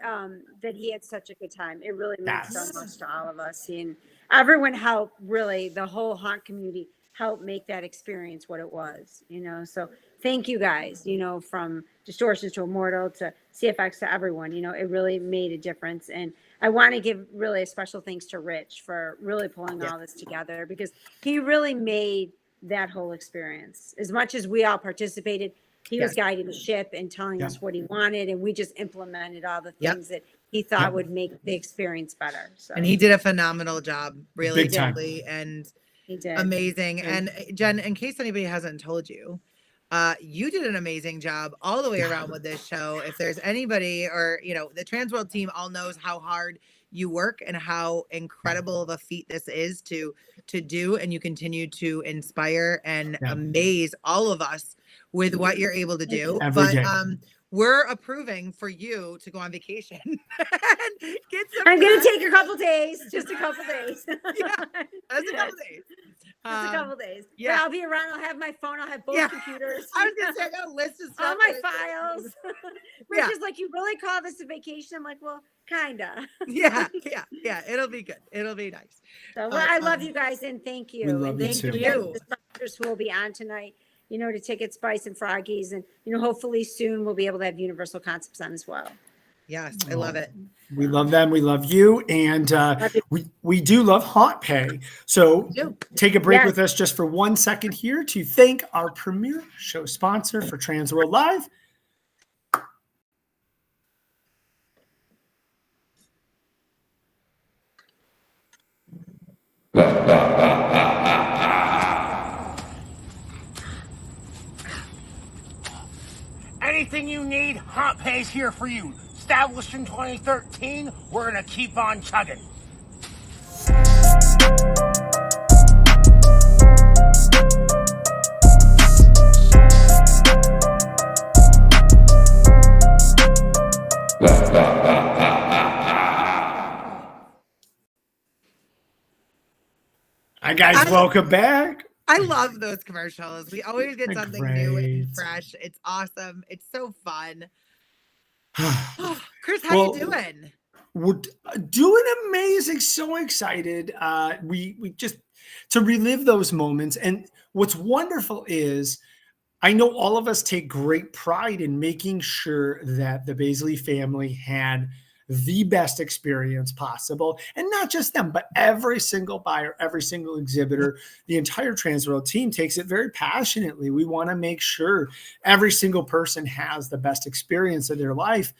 that he had such a good time. It really meant so much to all of us. And everyone helped, really, the whole haunt community helped make that experience what it was, So thank you guys, from Distortions to Immortal to CFX to everyone, it really made a difference. And I want to give really a special thanks to Rich for really pulling all this together, because he really made that whole experience. As much as we all participated, he was guiding the ship and telling us what he wanted, and we just implemented all the things that he thought would make the experience better. So. And he did a phenomenal job, really, deeply, and he did. Amazing. And Jen, in case anybody hasn't told you, you did an amazing job all the way around with this show. If there's anybody, or the TransWorld team all knows how hard you work and how incredible of a feat this is to do, and you continue to inspire and amaze all of us with what you're able to do. Every day. We're approving for you to go on vacation. I'm going to take a couple days, just a couple days. That's a couple days. Just a couple days. Yeah. But I'll be around. I'll have my phone. I'll have both computers. I was gonna say, I got a list of stuff. All my files. Rich is like, you really call this a vacation? I'm like, well, kinda. Yeah. It'll be good. It'll be nice. So I love you guys and thank you. We love you Thank too. you. The sponsors who will be on tonight, to Ticket Spice and Froggies. And, hopefully soon we'll be able to have Universal Concepts on as well. Yes, I love it. We love them. We love you. And we do love Haunt Pay. So take a break with us just for 1 second here to thank our premier show sponsor for TransWorld Live. Anything you need, Haunt Pay's here for you. Established in 2013, we're gonna keep on chugging. Hi guys, welcome back. I love those commercials. We always get something new and fresh. It's awesome. It's so fun. Chris, how you doing? We're doing amazing. So excited. We just to relive those moments. And what's wonderful is I know all of us take great pride in making sure that the Beazley family had the best experience possible. And not just them, but every single buyer, every single exhibitor, the entire TransWorld team takes it very passionately. We want to make sure every single person has the best experience of their life.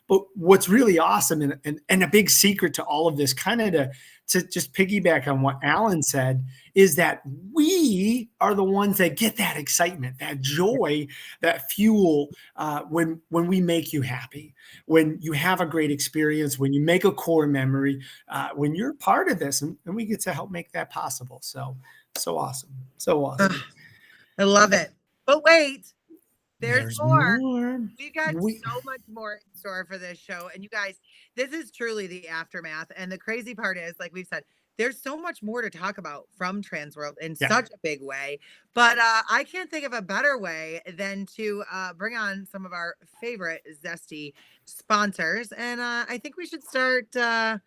But what's really awesome and a big secret to all of this, kind of to just piggyback on what Alan said, is that we are the ones that get that excitement, that joy, that fuel when we make you happy, when you have a great experience, when you make a core memory, when you're part of this, and we get to help make that possible. So awesome. So awesome. I love it. But wait. There's more. We've got so much more in store for this show. And you guys, this is truly the aftermath. And the crazy part is, like we've said, there's so much more to talk about from TransWorld in such a big way. But I can't think of a better way than to bring on some of our favorite Zesty sponsors. And I think we should start by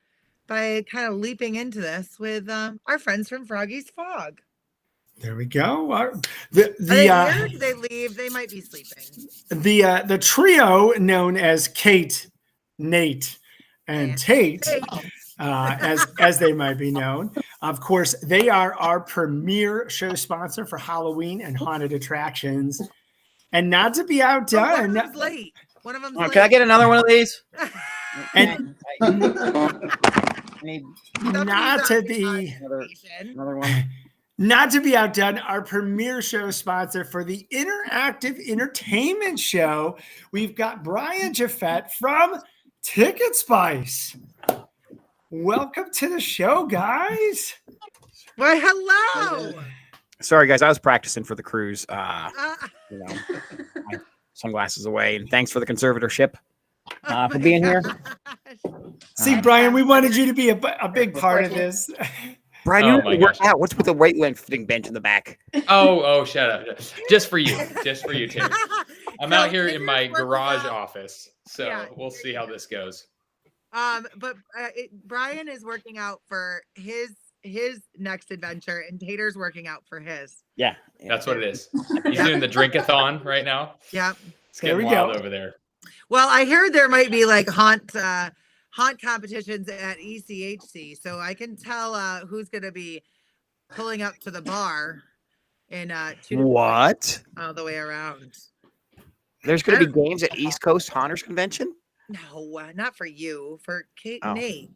kind of leaping into this with our friends from Froggy's Fog. There we go. Are they here? Did they leave? They might be sleeping. The trio known as Kate, Nate, and Tate, as they might be known. Of course, they are our premier show sponsor for Halloween and haunted attractions. And not to be outdone. One of them's late. One of them's late. Can I get another one of these? And not to be another one. Not to be outdone, our premier show sponsor for the interactive entertainment show, we've got Brian Jaffett from Ticket Spice. Welcome to the show, guys. Well, hello. Sorry, guys. I was practicing for the cruise. My sunglasses away. And thanks for the conservatorship for being here. See, Brian, we wanted you to be a big part of this. Brian, you work out. What's with the weightlifting bench in the back? Oh, shut up. Just for you, Tim. I'm out here in my garage office, so we'll see how this goes. But Brian is working out for his next adventure, and Tater's working out for his. Yeah. That's what it is. He's doing the drink-a-thon right now. Yeah. It's getting wild over there. Well, I heard there might be like haunt competitions at ECHC, so I can tell who's going to be pulling up to the bar in what all the way around. There's going to be games at East Coast Haunters Convention. No, not for you, for Kate and Nate.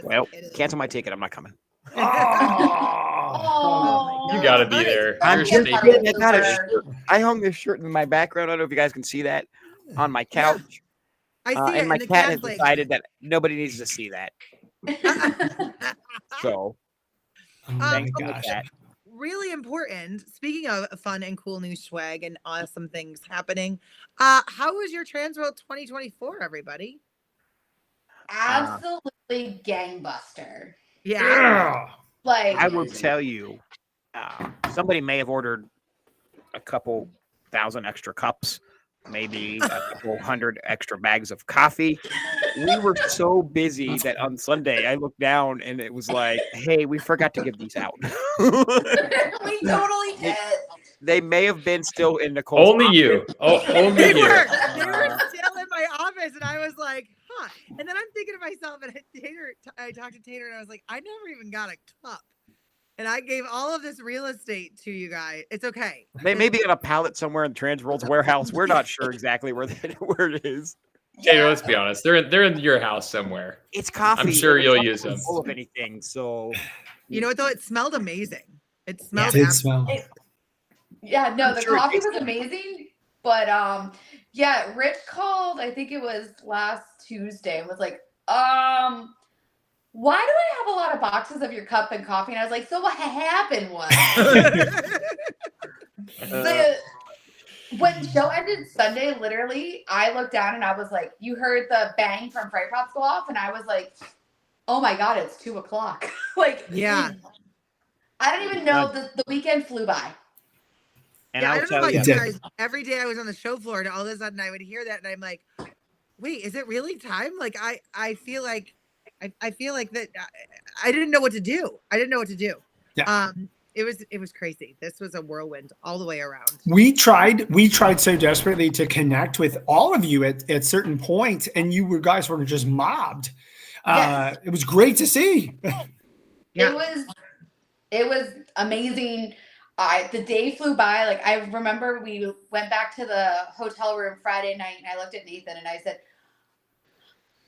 Well, cancel my ticket. I'm not coming. You got to be there. I hung this shirt in my background. I don't know if you guys can see that. On my couch. I see and my cat has decided that nobody needs to see that. So, my gosh. Really important. Speaking of fun and cool new swag and awesome things happening, how was your TransWorld 2024, everybody? Absolutely gangbuster. Yeah. Like I will tell you, somebody may have ordered a couple thousand extra cups, maybe a couple hundred extra bags of coffee. We were so busy that on Sunday I looked down and it was like, hey, we forgot to give these out. we totally did. They may have been still in Nicole's Only you. Oh, only They you. were still in my office, and I was like, huh. And then I'm thinking to myself, and I talked to Tater, and I was like, I never even got a cup. And I gave all of this real estate to you guys. It's okay. They may be on a pallet somewhere in TransWorld's warehouse. We're not sure exactly where it is. Hey, let's be honest. They're in your house somewhere. It's coffee. I'm sure you'll not use them. Full of anything. So you know what though? It smelled amazing. It smelled. It did smell. Yeah, no, the sure it coffee tastes was amazing. But yeah, Rich called, I think it was last Tuesday, and was like, why do I have a lot of boxes of your cup and coffee? And I was like, so what happened was when the show ended Sunday, literally, I looked down and I was like, you heard the bang from Fry Pops go off, and I was like, oh my God, it's 2:00. Like, yeah. I don't even know, the weekend flew by. and Yeah, I I'll don't know tell about you, you guys. Every day I was on the show floor, and all of a sudden I would hear that, and I'm like, wait, is it really time? Like I feel like that I didn't know what to do. Yeah. It was crazy. This was a whirlwind all the way around. We tried so desperately to connect with all of you at certain points, and guys were just mobbed. Yes. It was great to see. Yeah. It was amazing. The day flew by. Like, I remember we went back to the hotel room Friday night, and I looked at Nathan and I said,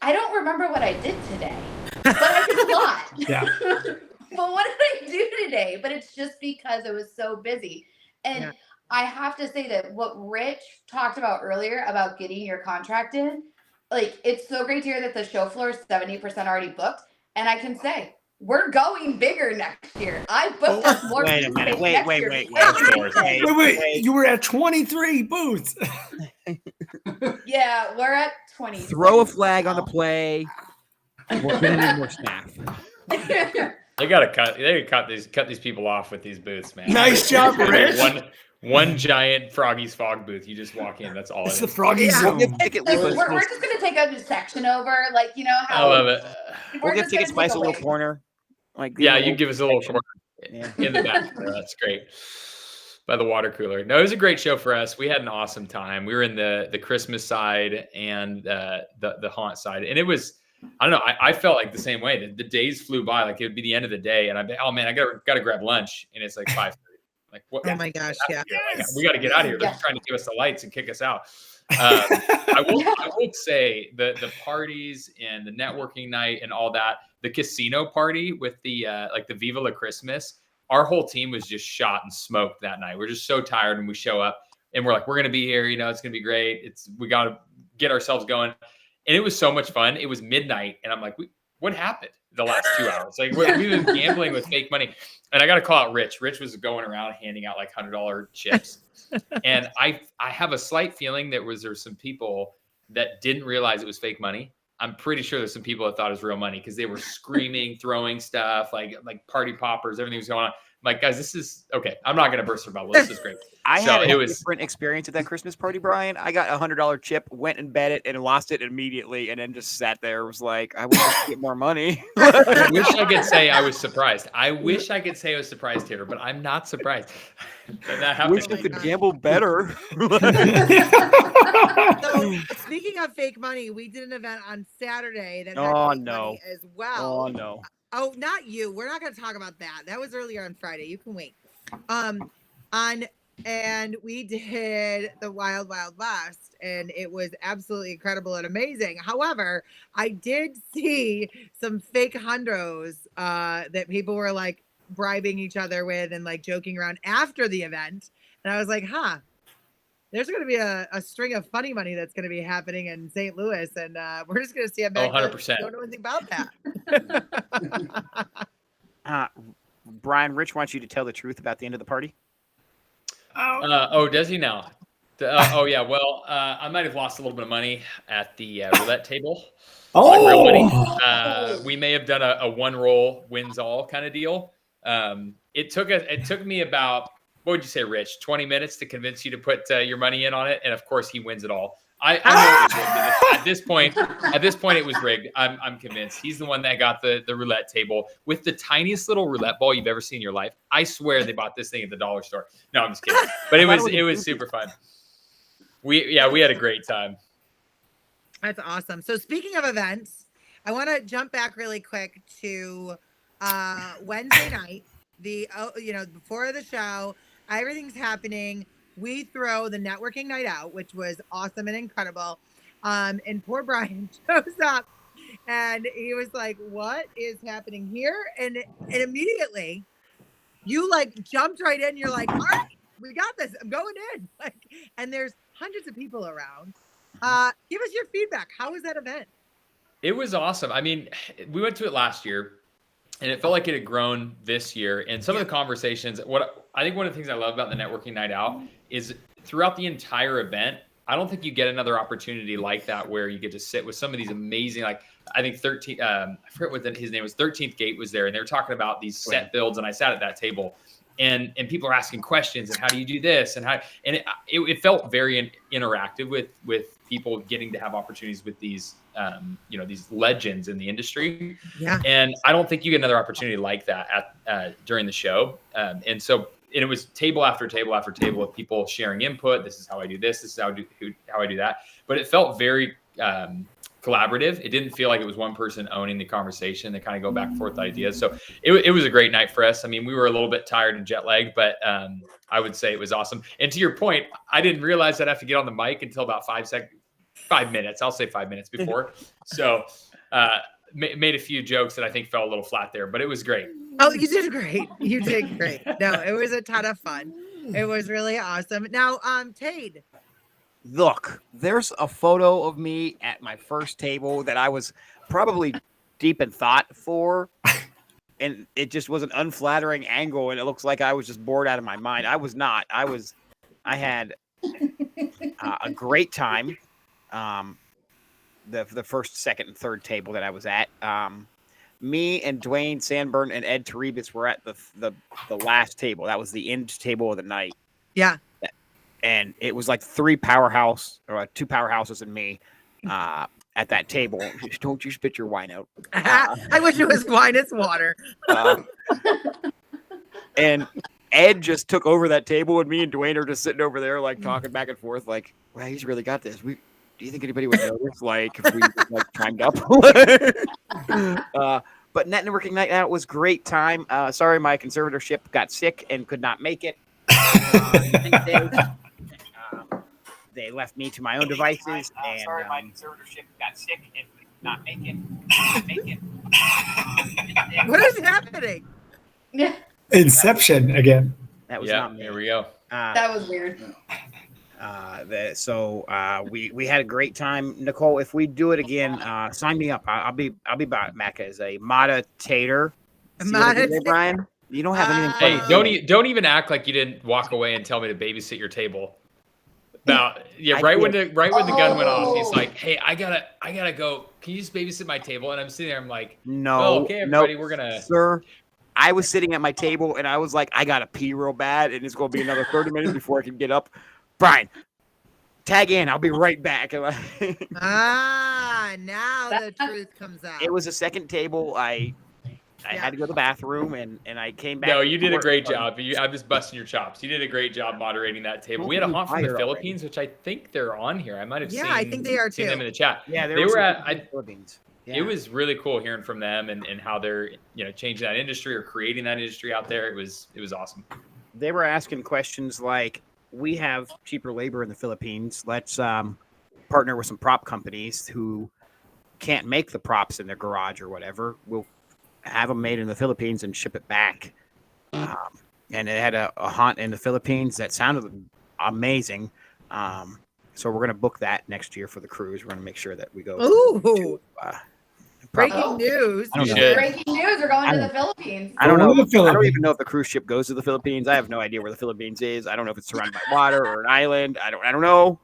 I don't remember what I did today, but I did a lot. Yeah. But what did I do today? But it's just because I was so busy. And Yeah. I have to say that what Rich talked about earlier about getting your contract in, like, it's so great to hear that the show floor is 70% already booked. And I can say, we're going bigger next year. I booked us more. Wait a minute. space Wait. next year. Wait. You were at 23 booths. Yeah, we're at 20. throw a flag on the play. We're gonna need more staff. They gotta cut these people off with these booths, man. Nice job, Rich. One giant Froggy's Fog booth. You just walk in. That's all It's it the is. Froggy Zone. We're just gonna take a section over, like, you know I how love it. We'll give just tickets gonna by take a away. little corner. Like Yeah, you give us a little corner Yeah. in the back. That's great. By the water cooler. No, it was a great show for us. We had an awesome time. We were in the Christmas side and the haunt side, and it was. I don't know. I felt like the same way. The days flew by, like it would be the end of the day, and I'd be, oh man, I gotta grab lunch, and it's like 5:30. Like, what? Oh my gosh, yeah. Like, we got to get out of here. They're trying to give us the lights and kick us out. I will say the parties and the networking night and all that, the casino party with the like the Viva La Christmas, our whole team was just shot and smoked that night. We're just so tired when we show up and we're like, we're gonna be here, it's gonna be great. We gotta get ourselves going. And it was so much fun. It was midnight, and I'm like, what happened the last 2 hours? Like, we've been gambling with fake money. And I got to call out Rich. Rich was going around handing out like $100 chips. And I have a slight feeling that there's some people that didn't realize it was fake money. I'm pretty sure there's some people that thought it was real money because they were screaming, throwing stuff, like party poppers, everything was going on. I'm like, guys, this is okay. I'm not going to burst your bubble. This is great. I had a different experience at that Christmas party, Brian. I got $100 chip, went and bet it, and lost it immediately, and then just sat there. Was like, I wish I could get more money. I wish I could say I was surprised. Taylor, but I'm not surprised. That happened. Wish I could gamble better. So, speaking of fake money, we did an event on Saturday that had fake money as well. Oh no. Oh, not you. We're not going to talk about that. That was earlier on Friday. You can wait. And we did the Wild Wild West, and it was absolutely incredible and amazing. However, I did see some fake hundros that people were like bribing each other with and like joking around after the event. And I was like, there's going to be a string of funny money that's going to be happening in St. Louis, and we're just going to see a 100%. Don't know anything about that. Brian, Rich wants you to tell the truth about the end of the party. Does he now? Oh yeah, well, I might have lost a little bit of money at the roulette table. Oh, Like real money. We may have done a one roll wins all kind of deal. It took me about, what would you say, Rich? 20 minutes to convince you to put your money in on it, and of course he wins it all. I know it was rigged. At this point, it was rigged. I'm convinced. He's the one that got the roulette table with the tiniest little roulette ball you've ever seen in your life. I swear they bought this thing at the dollar store. No, I'm just kidding. But it was super fun. We had a great time. That's awesome. So speaking of events, I want to jump back really quick to Wednesday night. Before the show, everything's happening. We throw the networking night out, which was awesome and incredible. And poor Brian shows up and he was like, what is happening here? And immediately you jumped right in. You're like, all right, we got this. I'm going in. And there's hundreds of people around. Give us your feedback. How was that event? It was awesome. I mean, we went to it last year and it felt like it had grown this year. And some of the conversations, I think one of the things I love about the networking night out is throughout the entire event, I don't think you get another opportunity like that where you get to sit with some of these amazing, I think 13, I forget what his name was, 13th Gate was there, and they were talking about these set builds, and I sat at that table, and people are asking questions, and how do you do this, and it felt very interactive with people getting to have opportunities with these these legends in the industry. Yeah. And I don't think you get another opportunity like that during the show. And it was table after table after table of people sharing input. This is how I do this. This is how I do that. But it felt very collaborative. It didn't feel like it was one person owning the conversation. They kind of go back and forth with ideas. So it was a great night for us. I mean, we were a little bit tired and jet lagged, but I would say it was awesome. And to your point, I didn't realize I'd have to get on the mic until about 5 minutes. I'll say 5 minutes before. So made a few jokes that I think fell a little flat there, but it was great. Oh, you did great. You did great. No, it was a ton of fun. It was really awesome. Now, Tade. Look, there's a photo of me at my first table that I was probably deep in thought for, and it just was an unflattering angle, and it looks like I was just bored out of my mind. I was not. I had a great time. The first, second, and third table that I was at. Me and Dwayne Sandburn and Ed Terebis were at the last table. That was the end table of the night. Yeah. And it was like two powerhouses and me at that table. Don't you spit your wine out. I wish it was wine. It's water. And Ed just took over that table, and me and Dwayne are just sitting over there, talking back and forth, wow, he's really got this. Do you think anybody would notice, if we climbed up? But networking night out was great time. Sorry, my conservatorship got sick and could not make it. They left me to my own devices. Sorry, my conservatorship got sick and could not make it. What is happening? Yeah. Inception again. That was not me. There we go. That was weird. We had a great time, Nicole. If we do it again, sign me up. I'll be back as a moderator. Brian, you don't have anything. Hey, don't even act like you didn't walk away and tell me to babysit your table. Right when the gun went off, he's like, "Hey, I gotta go. Can you just babysit my table?" And I'm sitting there, I'm like, "No, okay, everybody, we're gonna." Sir, I was sitting at my table and I was like, "I gotta pee real bad, and it's gonna be another 30 minutes before I can get up." Brian, tag in. I'll be right back. Now the truth comes out. It was a second table. I had to go to the bathroom and I came back. No, you did a great job. I'm just busting your chops. You did a great job moderating that table. We had a haunt from the Philippines, which I think they're on here. I might have seen. I think they are too. Seen them in the chat. Yeah, they were at the Philippines. Yeah. It was really cool hearing from them and how they're changing that industry or creating that industry out there. It was awesome. They were asking questions like, we have cheaper labor in the Philippines. Let's partner with some prop companies who can't make the props in their garage or whatever. We'll have them made in the Philippines and ship it back. And it had a haunt in the Philippines that sounded amazing. So we're going to book that next year for the cruise. We're going to make sure that we go Breaking news. I don't know. Breaking news. We're going to the Philippines. I don't know. I don't even know if the cruise ship goes to the Philippines. I have no idea where the Philippines is. I don't know if it's surrounded by water or an island. I don't know.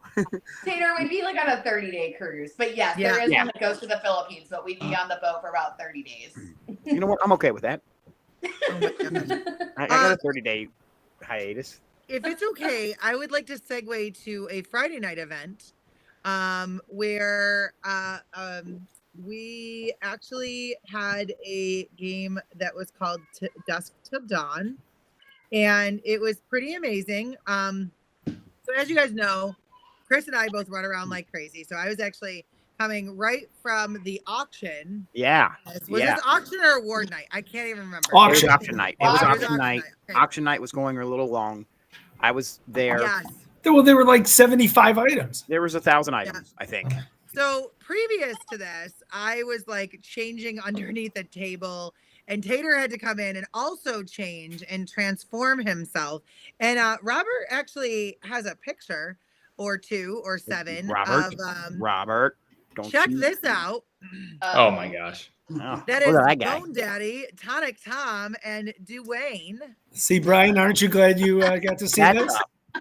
Tater, we'd be like on a 30-day cruise. But yes, there is one that goes to the Philippines, but we'd be on the boat for about 30 days. You know what? I'm okay with that. I got a 30-day hiatus. If it's okay, I would like to segue to a Friday night event where we actually had a game that was called Dusk Till Dawn, and it was pretty amazing. So as you guys know, Chris and I both run around like crazy. So I was actually coming right from the auction. Yeah. Was this auction or award night? I can't even remember. Auction night. It was auction night. Okay. Auction night was going a little long. I was there. Yes. Well, there were like 75 items. There was 1,000 items, I think. So previous to this, I was like changing underneath a table, and Tater had to come in and also change and transform himself. And Robert actually has a picture or 2 or 7 Robert, don't check this out. Oh my gosh. Oh, that is Bone Daddy, Tonic Tom, and Dwayne. See, Brian, aren't you glad you got to see this?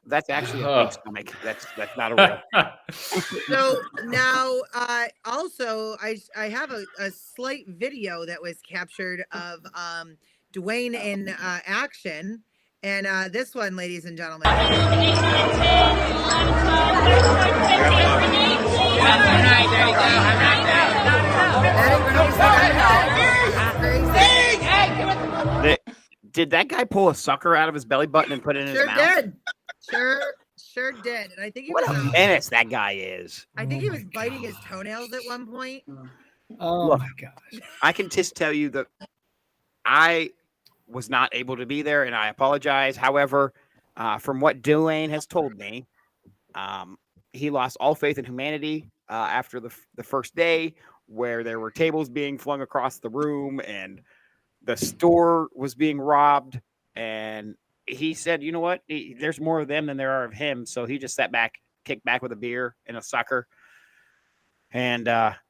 That's actually a fake stomach. That's not a real. So now, also, I have a slight video that was captured of Dwayne in action, and this one, ladies and gentlemen. Did that guy pull a sucker out of his belly button and put it in his mouth? Sure did. And I think what a menace that guy is. I think he was biting his toenails at one point. Oh my gosh. I can just tell you that I was not able to be there, and I apologize. However, from what Dwayne has told me, he lost all faith in humanity after the first day, where there were tables being flung across the room and the store was being robbed. And he said, you know what? There's more of them than there are of him. So he just sat back, kicked back with a beer and a sucker, and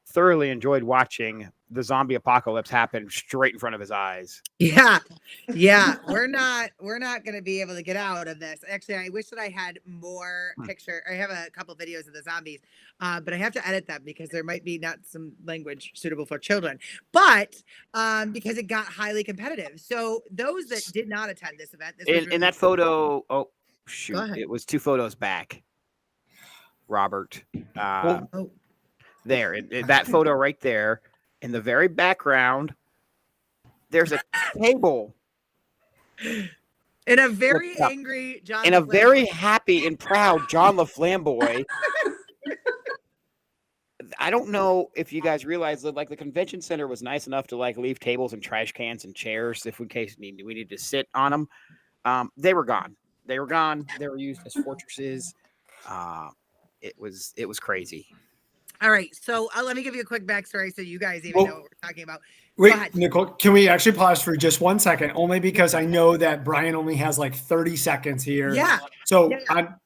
thoroughly enjoyed watching the zombie apocalypse happen straight in front of his eyes. Yeah. We're not going to be able to get out of this. Actually, I wish that I had more picture. I have a couple videos of the zombies, but I have to edit them because there might be not some language suitable for children, but because it got highly competitive. So those that did not attend this event, in that photo, oh shoot, it was 2 photos back, Robert. There, that photo right there. In the very background, there's a table. In a very angry John. In a very happy and proud John LaFlamboy. I don't know if you guys realize that, like, the convention center was nice enough to like leave tables and trash cans and chairs if in case we needed to sit on them. They were gone. They were used as fortresses. It was crazy. All right, so let me give you a quick backstory so you guys even know what we're talking about. Wait, Nicole, can we actually pause for just 1 second? Only because I know that Brian only has like 30 seconds here. Yeah. So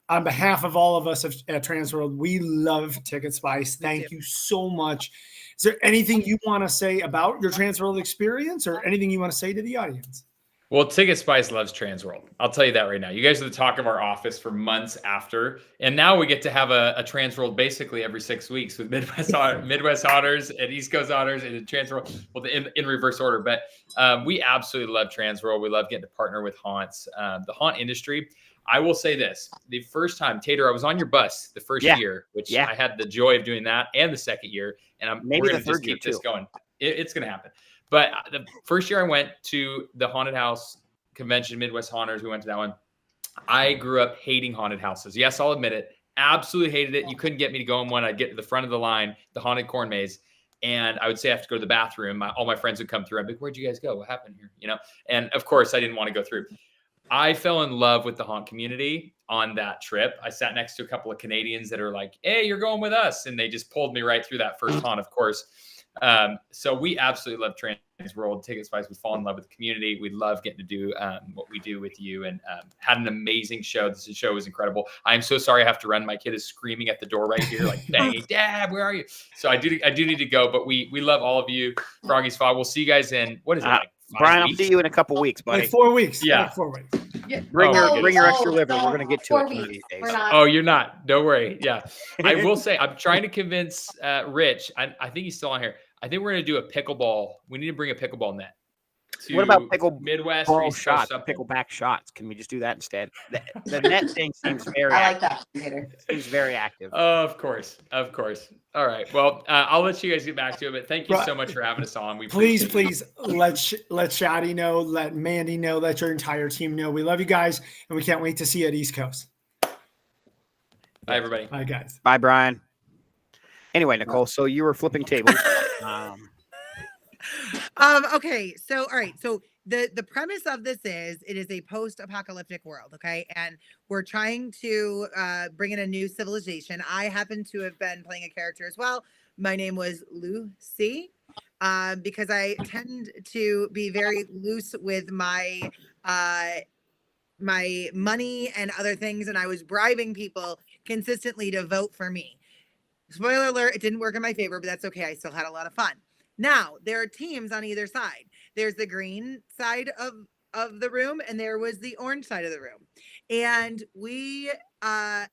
on behalf of all of us at TransWorld, we love Ticket Spice. Thank you so much. Is there anything you want to say about your TransWorld experience, or anything you want to say to the audience? Well, Ticket Spice loves TransWorld. I'll tell you that right now. You guys are the talk of our office for months after. And now we get to have a TransWorld basically every 6 weeks with Midwest Honors and East Coast Honors and TransWorld, well, in reverse order. But we absolutely love TransWorld. We love getting to partner with haunts. The haunt industry, I will say this. The first time, Tater, I was on your bus the first year, which I had the joy of doing that, and the second year. And we're going to just keep this going. It's going to happen. But the first year I went to the haunted house convention, Midwest Haunters, we went to that one. I grew up hating haunted houses. Yes, I'll admit it. Absolutely hated it. You couldn't get me to go in one. I'd get to the front of the line, the haunted corn maze, and I would say I have to go to the bathroom. All my friends would come through. I'd be like, where'd you guys go? What happened here? You know? And of course, I didn't want to go through. I fell in love with the haunt community on that trip. I sat next to a couple of Canadians that are like, hey, you're going with us. And they just pulled me right through that first haunt, of course. So we absolutely love TransWorld Ticket Spice. We fall in love with the community. We love getting to do what we do with you, and had an amazing show. This show was incredible. I'm so sorry I have to run. My kid is screaming at the door right here, like banging, Dad, where are you? So I do need to go, but we love all of you. Froggy's Fog. We'll see you guys in, what is it, like 5 Brian, weeks? I'll see you in a couple weeks, buddy. Like 4 weeks. Yeah. Like 4 weeks. Yeah. Bring your extra liver. We're gonna get to it one of these days. Oh, you're not. Don't worry. Yeah, I will say I'm trying to convince Rich. I think he's still on here. I think we're gonna do a pickleball. We need to bring a pickleball net. What about pickle Midwest ball shots? Pickleback shots. Can we just do that instead? The net thing seems very. I like that. Later. Seems very active. Of course. All right. Well, I'll let you guys get back to it, but thank you so much for having us on. We please let Shadi know, let Mandy know, let your entire team know. We love you guys, and we can't wait to see you at East Coast. Bye, everybody. Bye, guys. Bye, Brian. Anyway, Nicole, so you were flipping tables. Okay. So, all right. So the premise of this is it is a post-apocalyptic world. Okay. And we're trying to bring in a new civilization. I happen to have been playing a character as well. My name was Lucy, because I tend to be very loose with my money and other things. And I was bribing people consistently to vote for me. Spoiler alert, it didn't work in my favor, but that's okay. I still had a lot of fun. Now, there are teams on either side. There's the green side of the room, and there was the orange side of the room. And we I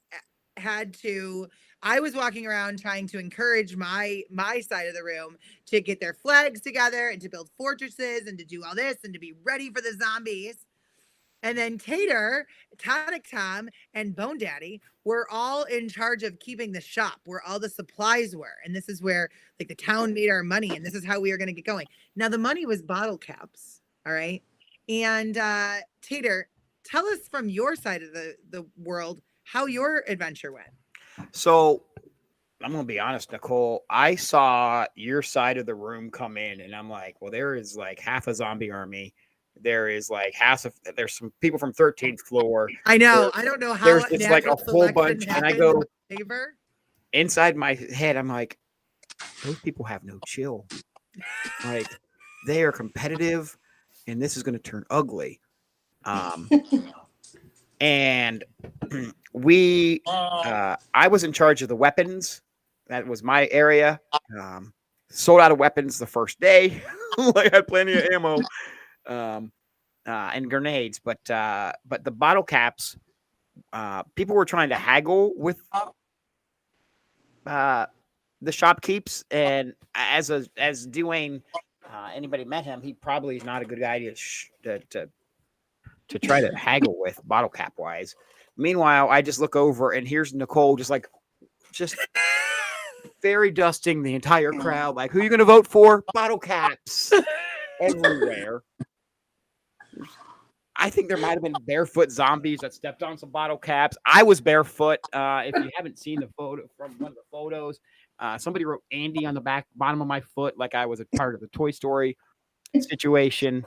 was walking around trying to encourage my side of the room to get their flags together and to build fortresses and to do all this and to be ready for the zombies. And then Tater, Tonic Tom, and Bone Daddy were all in charge of keeping the shop where all the supplies were. And this is where like the town made our money, and this is how we were going to get going. Now the money was bottle caps. All right. And Tater, tell us from your side of the world how your adventure went. So I'm going to be honest, Nicole, I saw your side of the room come in, and I'm like, well, there is like half a zombie army. There is like there's some people from 13th floor. I know. I don't know how there's just like a whole bunch. And I go inside my head, I'm like, those people have no chill. Like they are competitive, and this is going to turn ugly. And I was in charge of the weapons. That was my area. Sold out of weapons the first day. Like I had plenty of ammo. And grenades, but the bottle caps, people were trying to haggle with the shopkeeps, and as Dwayne, anybody met him, he probably is not a good guy to try to haggle with bottle cap wise. Meanwhile, I just look over, and here's Nicole just fairy dusting the entire crowd, like, who are you going to vote for? Bottle caps everywhere. I think there might have been barefoot zombies that stepped on some bottle caps. I was barefoot. If you haven't seen the photo from one of the photos, somebody wrote Andy on the bottom of my foot, like I was a part of the Toy Story situation.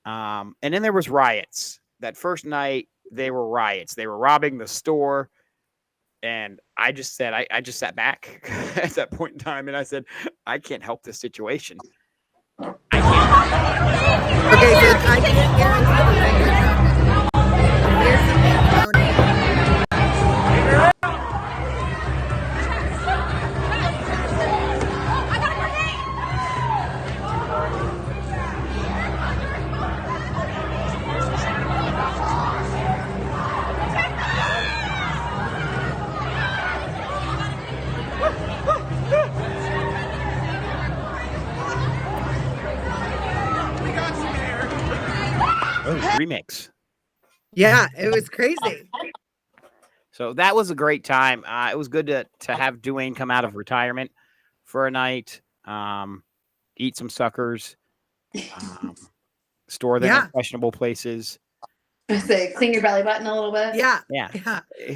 And then there was riots. That first night, they were riots. They were robbing the store. And I just said, I just sat back at that point in time, and I said, I can't help this situation. Okay, so I can't guarantee here's the remix. Yeah, it was crazy. So that was a great time. It was good to have Dwayne come out of retirement for a night, eat some suckers, store them in questionable places. Say, clean your belly button a little bit. Yeah.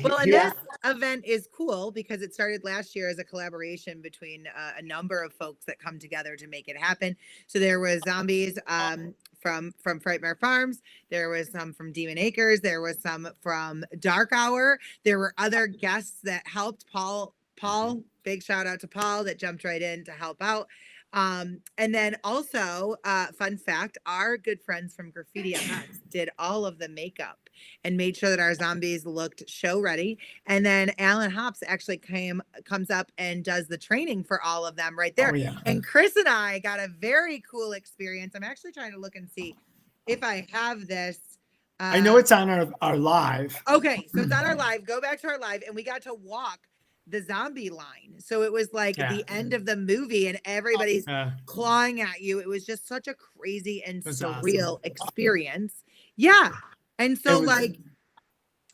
Well, and this event is cool because it started last year as a collaboration between a number of folks that come together to make it happen. So there was zombies from Frightmare Farms. There was some from Demon Acres. There was some from Dark Hour. There were other guests that helped. Paul, big shout out to Paul that jumped right in to help out. And then also, fun fact, our good friends from Graffiti FX did all of the makeup and made sure that our zombies looked show ready. And then Alan Hops actually comes up and does the training for all of them right there. Oh, yeah. And Chris and I got a very cool experience. I'm actually trying to look and see if I have this. I know it's on our live. Okay, so it's on our live. Go back to our live, and we got to walk the zombie line. So it was like the end of the movie, and everybody's clawing at you. It was just such a crazy and surreal experience. Yeah. And so like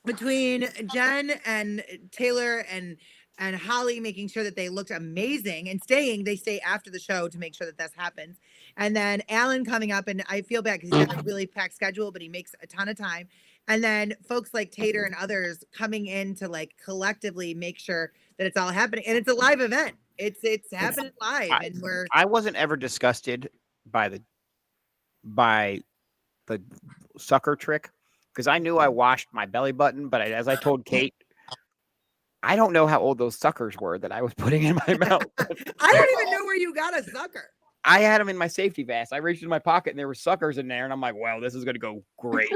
between Jen and Taylor and Holly making sure that they looked amazing and they stay after the show to make sure that this happens. And then Alan coming up, and I feel bad because he's got a really packed schedule, but he makes a ton of time. And then folks like Tater and others coming in to like collectively make sure that it's all happening. And it's a live event. It's happening live. And I wasn't ever disgusted by the sucker trick because I knew I washed my belly button, but as I told Kate, I don't know how old those suckers were that I was putting in my mouth. I don't even know where you got a sucker. I had them in my safety vest. I reached in my pocket and there were suckers in there. And I'm like, wow, this is going to go great.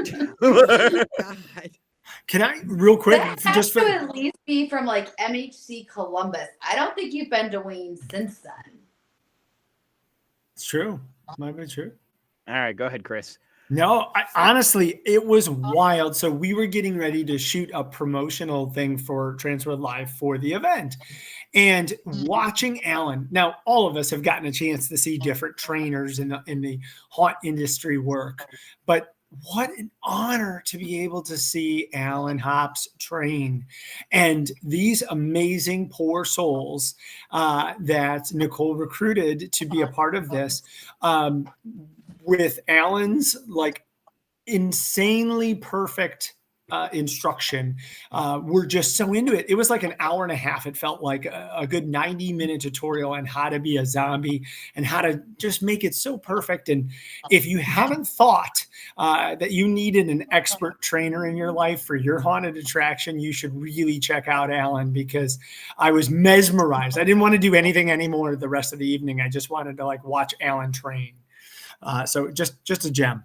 Can I real quick? That has to at least be from like MHC Columbus. I don't think you've been to Wayne since then. It's true. Might be true. All right, go ahead, Chris. No, honestly, it was wild. So we were getting ready to shoot a promotional thing for TransWorld Live for the event. And watching Alan, now all of us have gotten a chance to see different trainers in the haunt industry work. But what an honor to be able to see Alan Hops train. And these amazing poor souls that Nicole recruited to be a part of this, with Alan's like insanely perfect instruction, we're just so into it. It was like an hour and a half. It felt like a good 90-minute tutorial on how to be a zombie and how to just make it so perfect. And if you haven't thought that you needed an expert trainer in your life for your haunted attraction, you should really check out Alan, because I was mesmerized. I didn't want to do anything anymore the rest of the evening. I just wanted to like watch Alan train. So just a gem.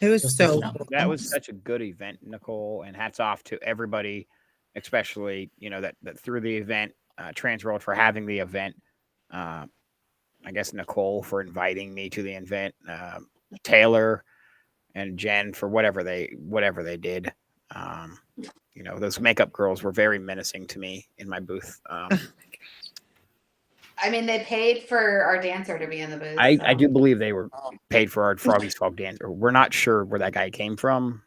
It was so that was such a good event, Nicole, and hats off to everybody, especially that through the event, TransWorld for having the event. I guess Nicole for inviting me to the event, Taylor and Jen for whatever they did. Those makeup girls were very menacing to me in my booth. I mean, they paid for our dancer to be in the booth. I do believe they were paid for our Froggy's Fog dancer. We're not sure where that guy came from.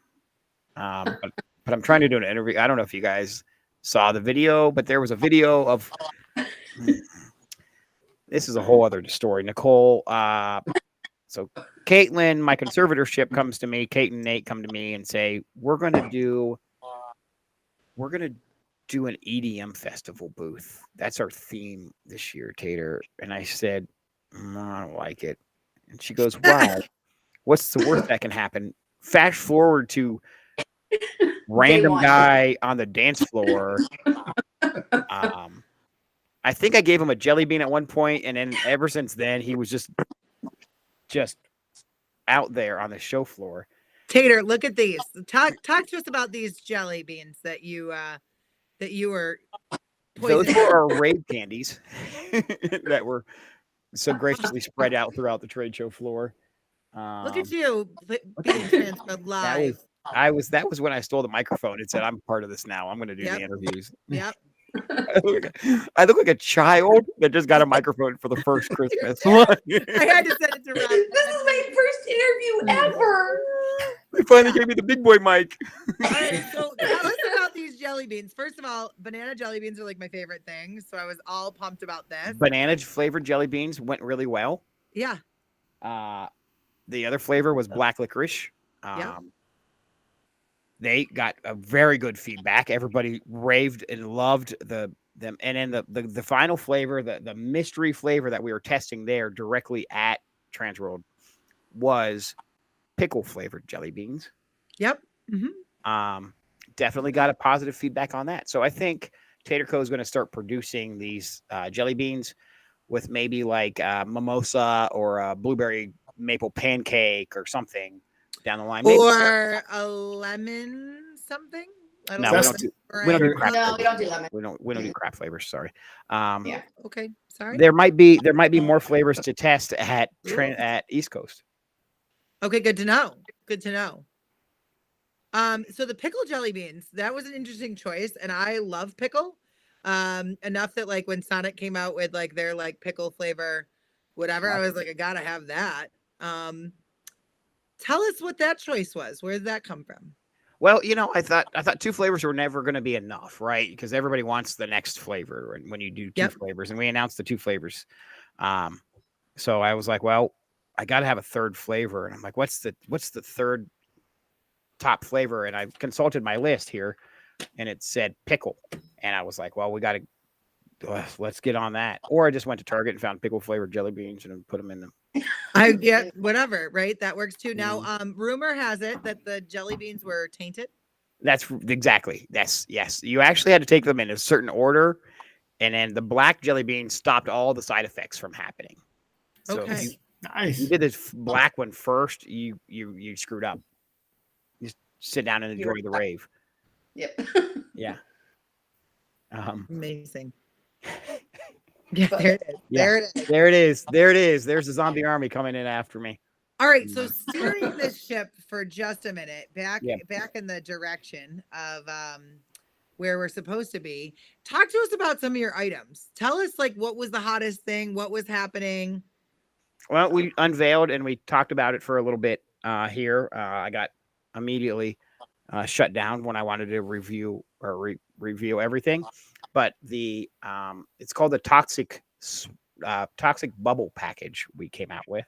But I'm trying to do an interview. I don't know if you guys saw the video, but there was a video of this is a whole other story. Nicole, so Caitlin, my conservatorship comes to me. Kate and Nate come to me and say, we're gonna do an EDM festival booth. That's our theme this year, Tater. And I said, I don't like it. And she goes, wow, what's the worst that can happen? Fast forward to random guy on the dance floor. I think I gave him a jelly bean at one point, and then ever since then, he was just out there on the show floor. Tater, look at these. Talk to us about these jelly beans that you were poisoning. Those were our rave candies that were so graciously spread out throughout the trade show floor. Look at you being transferred live. That was when I stole the microphone and said, I'm part of this now. I'm going to do the interviews. Yep. I look like a child that just got a microphone for the first Christmas. I had to send it to Rob. This is my first interview ever. They finally gave me the big boy mic. All right, so tell us about these jelly beans. First of all, banana jelly beans are like my favorite thing, so I was all pumped about this. Banana flavored jelly beans went really well. Yeah. The other flavor was black licorice. They got a very good feedback. Everybody raved and loved them. And then the final flavor, the mystery flavor that we were testing there directly at TransWorld was pickle flavored jelly beans. Yep. Mm-hmm. Definitely got a positive feedback on that. So I think Tater Co is going to start producing these jelly beans. with maybe like mimosa or a blueberry maple pancake or something down the line. Maybe. Or a lemon something. No, we don't do crap No, flavors. we don't do lemon. We don't do crap flavors. Sorry. Yeah. Okay. Sorry. There might be more flavors to test at East Coast. Okay, good to know. Good to know. So the pickle jelly beans, that was an interesting choice, and I love pickle. Enough that like when Sonic came out with like their like pickle flavor, whatever, I was like, I gotta have that. Tell us what that choice was. Where did that come from? Well, I thought 2 flavors were never going to be enough, right? Because everybody wants the next flavor, and when you do 2 flavors, and we announced the 2 flavors, so I was like, well, I got to have a 3rd flavor, and I'm like, what's the 3rd top flavor? And I consulted my list here, and it said pickle, and I was like, well, we got to let's get on that. Or I just went to Target and found pickle flavored jelly beans and put them in them. Whatever, right? That works too. Now, rumor has it that the jelly beans were tainted. That's exactly. Yes. You actually had to take them in a certain order, and then the black jelly beans stopped all the side effects from happening. So okay. Nice. You did this black one first. You screwed up. Just sit down and enjoy the rave. Yep. Yeah. Amazing. Yeah, there it is. Yeah. There it is. There's the zombie army coming in after me. All right, so steering this ship for just a minute, back in the direction of where we're supposed to be. Talk to us about some of your items. Tell us like what was the hottest thing, what was happening. Well, we unveiled and we talked about it for a little bit here. I got immediately shut down when I wanted to review review everything. But the it's called the toxic bubble package we came out with,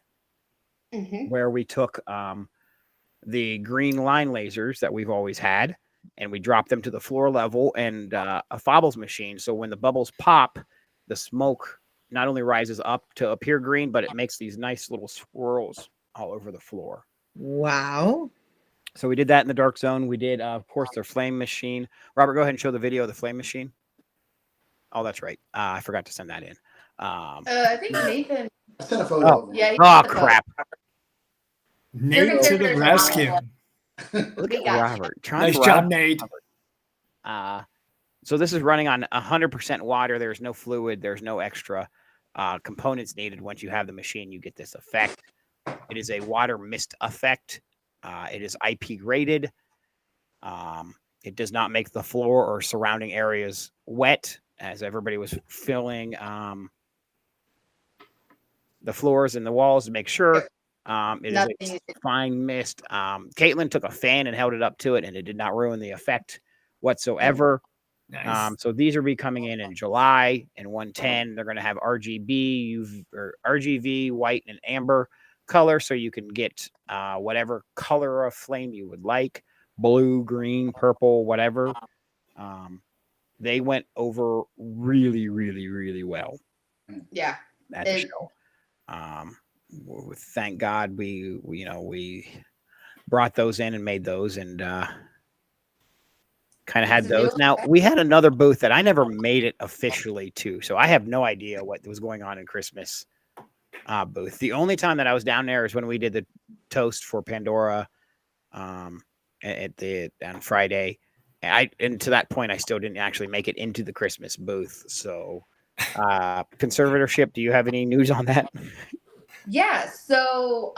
where we took the green line lasers that we've always had, and we dropped them to the floor level and a Fobbles machine. So when the bubbles pop, the smoke not only rises up to appear green, but it makes these nice little swirls all over the floor. Wow. So we did that in the dark zone. We did, of course, their flame machine. Robert, go ahead and show the video of the flame machine. Oh, that's right. I forgot to send that in. I think Nathan. I sent a photo. Yeah. Oh, crap. Nate to the rescue. Look at Robert. Nice job, Nate. So this is running on 100% water. There's no fluid. There's no extra components needed. Once you have the machine, you get this effect. It is a water mist effect. It is IP graded. It does not make the floor or surrounding areas wet, as everybody was filling the floors and the walls to make sure. It is a fine mist. Caitlin took a fan and held it up to it, and it did not ruin the effect whatsoever. Nice. So these will be coming in July and 110. They're going to have RGB, UV, or RGV, white and amber color, so you can get whatever color of flame you would like, blue, green, purple, whatever. They went over really, really, really well. Yeah. At the show. Thank God we brought those in and made those and kind of had those. Now we had another booth that I never made it officially to, so I have no idea what was going on in Christmas booth. The only time that I was down there is when we did the toast for Pandora on Friday. And to that point, I still didn't actually make it into the Christmas booth. So, conservatorship, do you have any news on that? Yeah. So,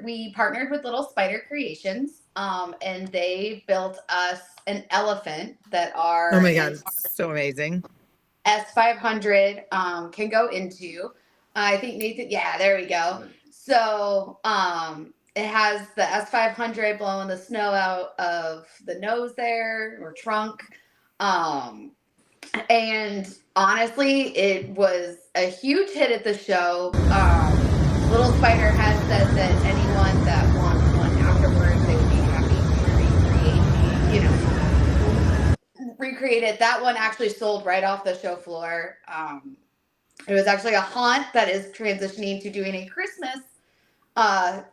we partnered with Little Spider Creations, and they built us an elephant that oh my God, so amazing. S500 can go into. I think Nathan. Yeah, there we go. So, it has the S500 blowing the snow out of the nose there, or trunk. And honestly, it was a huge hit at the show. Little Spider has said that anyone that wants one afterwards, they would be happy to recreate it. That one actually sold right off the show floor. It was actually a haunt that is transitioning to doing a Christmas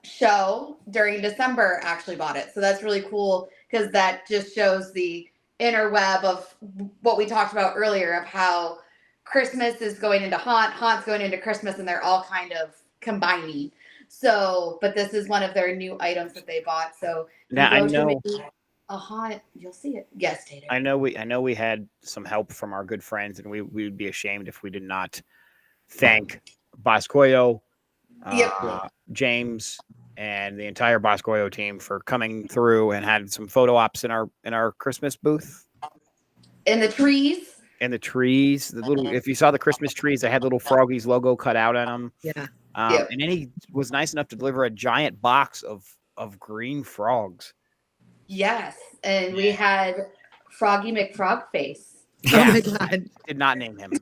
show during December actually bought it. So that's really cool because that just shows the inner web of what we talked about earlier of how Christmas is going into Haunt's going into Christmas, and they're all kind of combining. So, but this is one of their new items that they bought. So now I know maybe a Haunt, you'll see it. Yes, Tater. I know we had some help from our good friends, and we would be ashamed if we did not thank Boscoyo, James, and the entire Boscoyo team for coming through and had some photo ops in our Christmas booth. In the trees. And the trees, the little, if you saw the Christmas trees, they had little Froggies logo cut out on them. Yeah. And then he was nice enough to deliver a giant box of green frogs. Yes. And we had Froggy McFrogface. Yeah. Oh my God. Did not name him.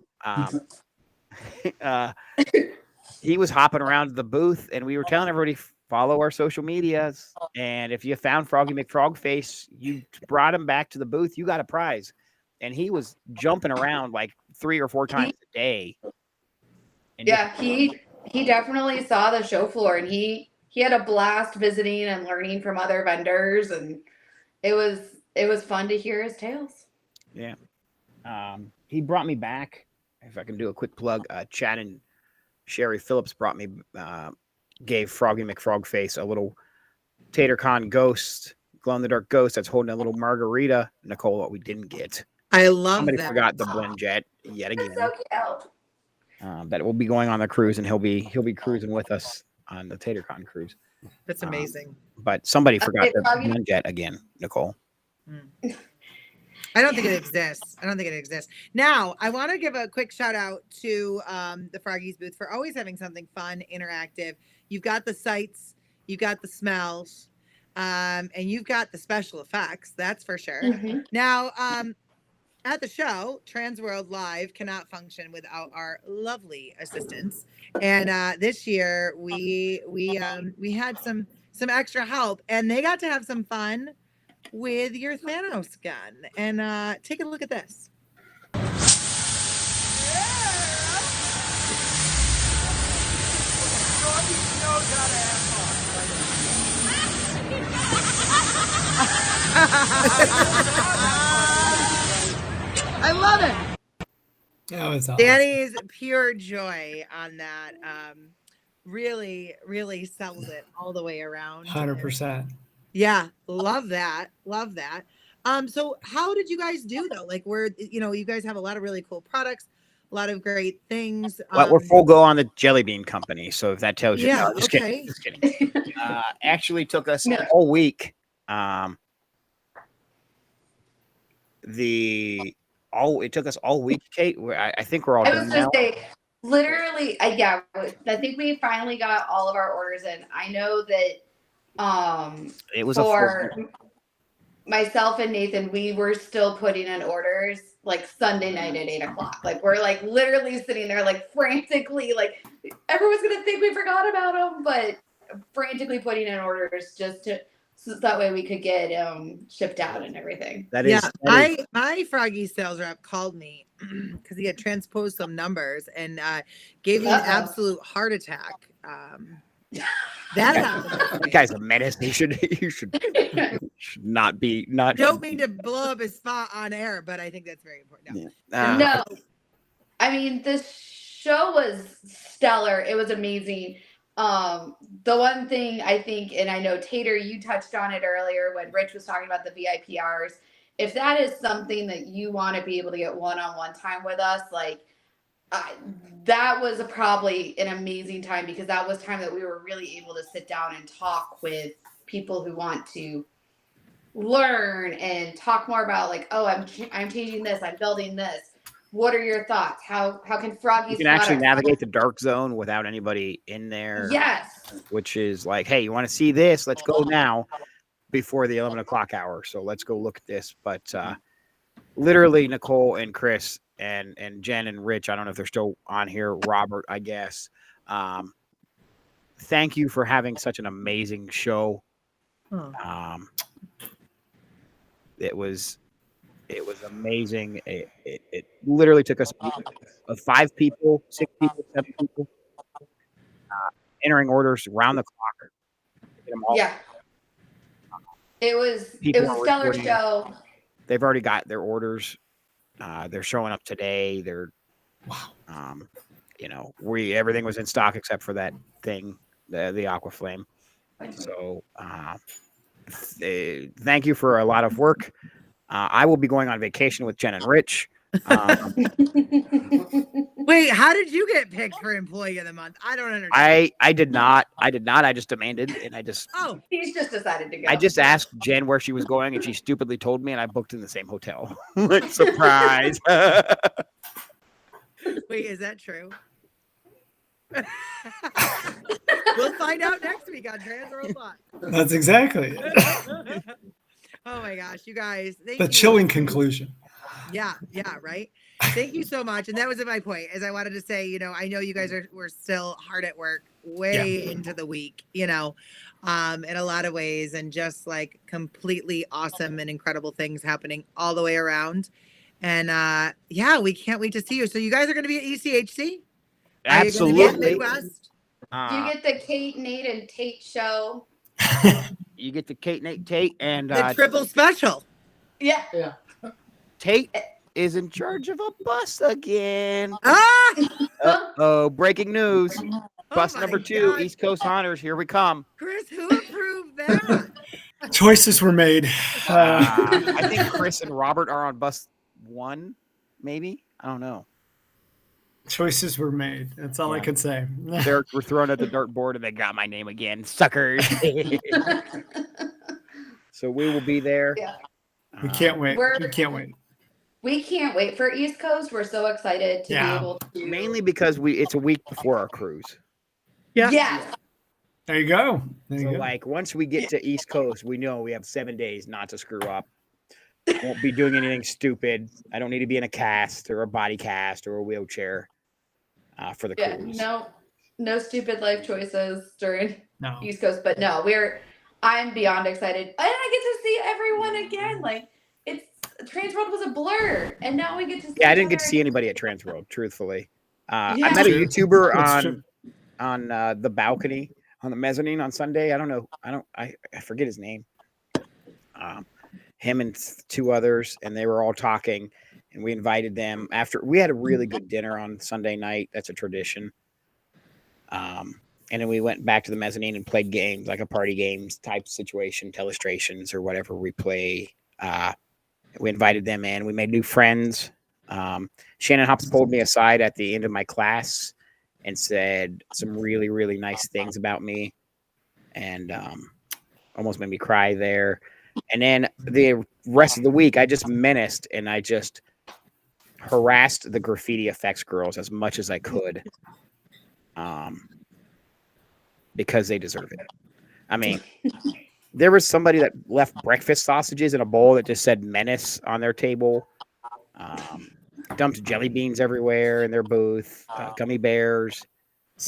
He was hopping around the booth, and we were telling everybody, follow our social medias. And if you found Froggy McFrogface, you brought him back to the booth, you got a prize. And he was jumping around like 3 or 4 times a day. And yeah, he definitely saw the show floor, and he had a blast visiting and learning from other vendors, and it was fun to hear his tales. Yeah. He brought me back, if I can do a quick plug, Chad and Sherry Phillips gave Froggy McFrogface a little TaterCon ghost, glow-in-the-dark ghost that's holding a little margarita. Nicole, what we didn't get. I love Somebody that. forgot the blend jet yet again. That's so cute. That will be going on the cruise, and he'll be cruising with us on the TaterCon cruise. That's amazing. But somebody forgot the blend jet again, Nicole. I don't think it exists. Now, I want to give a quick shout out to the Froggies booth for always having something fun, interactive. You've got the sights, you've got the smells, and you've got the special effects. That's for sure. Mm-hmm. Now, at the show, TransWorld Live cannot function without our lovely assistants. And this year, we had some extra help, and they got to have some fun with your Thanos gun. And take a look at this. I love it. That was awesome. Danny's pure joy on that really sells it all the way around. 100%. Yeah, love that. So how did you guys do though? Like you guys have a lot of really cool products, a lot of great things. Well, we're full go on the Jelly Bean Company, so if that tells you. Yeah, No, just okay. kidding. Actually took us all week. It took us all week, Kate. I think we're all I done was now. just saying, literally, yeah, I think we finally got all of our orders in. I know that It was for myself and Nathan, we were still putting in orders like Sunday night at 8:00. Like we're like literally sitting there like frantically, like everyone's gonna think we forgot about them, but frantically putting in orders just to so that way we could get shipped out and everything. My Froggy sales rep called me because he had transposed some numbers and gave me an absolute heart attack. That happened. That guy's a menace. You should not be not. Don't mean to blow up his spot on air, but I think that's very important. No, I mean this show was stellar. It was amazing. The one thing I think, and I know Tater, you touched on it earlier when Rich was talking about the VIP hours. If that is something that you want to be able to get one-on-one time with us, like that was probably an amazing time because that was time that we were really able to sit down and talk with people who want to learn and talk more about like, oh, I'm changing this, I'm building this. What are your thoughts? How can Froggy's You can actually navigate the dark zone without anybody in there. Yes. Which is like, hey, you want to see this? Let's go now before the 11 o'clock hour. So let's go look at this. But literally Nicole and chris and Jen and Rich, I don't know if they're still on here, Robert, I guess, thank you for having such an amazing show. It was amazing. It literally took us 5 people, 6 people, 7 people entering orders around the clock. Yeah. It was a stellar show. They've already got their orders. They're showing up today. They're Wow. Everything was in stock except for that thing, the Aqua Flame. So thank you for a lot of work. I will be going on vacation with Jen and Rich. Wait, how did you get picked for Employee of the Month? I don't understand. I did not. I just demanded, and He's just decided to go. I just asked Jen where she was going, and she stupidly told me, and I booked in the same hotel. Surprise! Wait, is that true? We'll find out next week on TransWorld Live. That's exactly it. Oh my gosh, you guys! The chilling conclusion. Yeah, right. Thank you so much. And that was my point, as I wanted to say, I know you guys were still hard at work way into the week, in a lot of ways, and just like completely awesome and incredible things happening all the way around. And we can't wait to see you. So you guys are going to be at ECHC? Absolutely. Midwest? You get the Kate, Nate, and Tate show. You get the Kate, Nate, Tate, and the triple special. Yeah. Tate is in charge of a bus again. Breaking news. Bus number 2, East Coast Honors. Here we come. Chris, who approved that? Choices were made. I think Chris and Robert are on bus 1, maybe. I don't know. Choices were made. That's all I can say. We're thrown at the dartboard, and they got my name again. Suckers. So we will be there. Yeah. We can't wait. We can't wait. We can't wait for East Coast. We're so excited to be able to. Mainly because it's a week before our cruise. Yeah. There you go. Once we get to East Coast, we know we have 7 days not to screw up. Won't be doing anything stupid. I don't need to be in a cast or a body cast or a wheelchair for the cruise. No stupid life choices during East Coast. But no, I'm beyond excited. And I get to see everyone again. Like, TransWorld was a blur, and now we get to see. Yeah, I didn't get to see anybody at TransWorld, truthfully. I met a YouTuber on the balcony on the mezzanine on Sunday. I don't know. I forget his name. Him and 2 others, and they were all talking, and we invited them after we had a really good dinner on Sunday night. That's a tradition. And then we went back to the mezzanine and played games, like a party games type situation, telestrations or whatever we play. We invited them in. We made new friends. Shannon Hops pulled me aside at the end of my class and said some really, really nice things about me, and almost made me cry there. And then the rest of the week, I just menaced and I just harassed the Graffiti Effects girls as much as I could, because they deserve it. I mean, there was somebody that left breakfast sausages in a bowl that just said menace on their table. Dumped jelly beans everywhere in their booth. Gummy bears.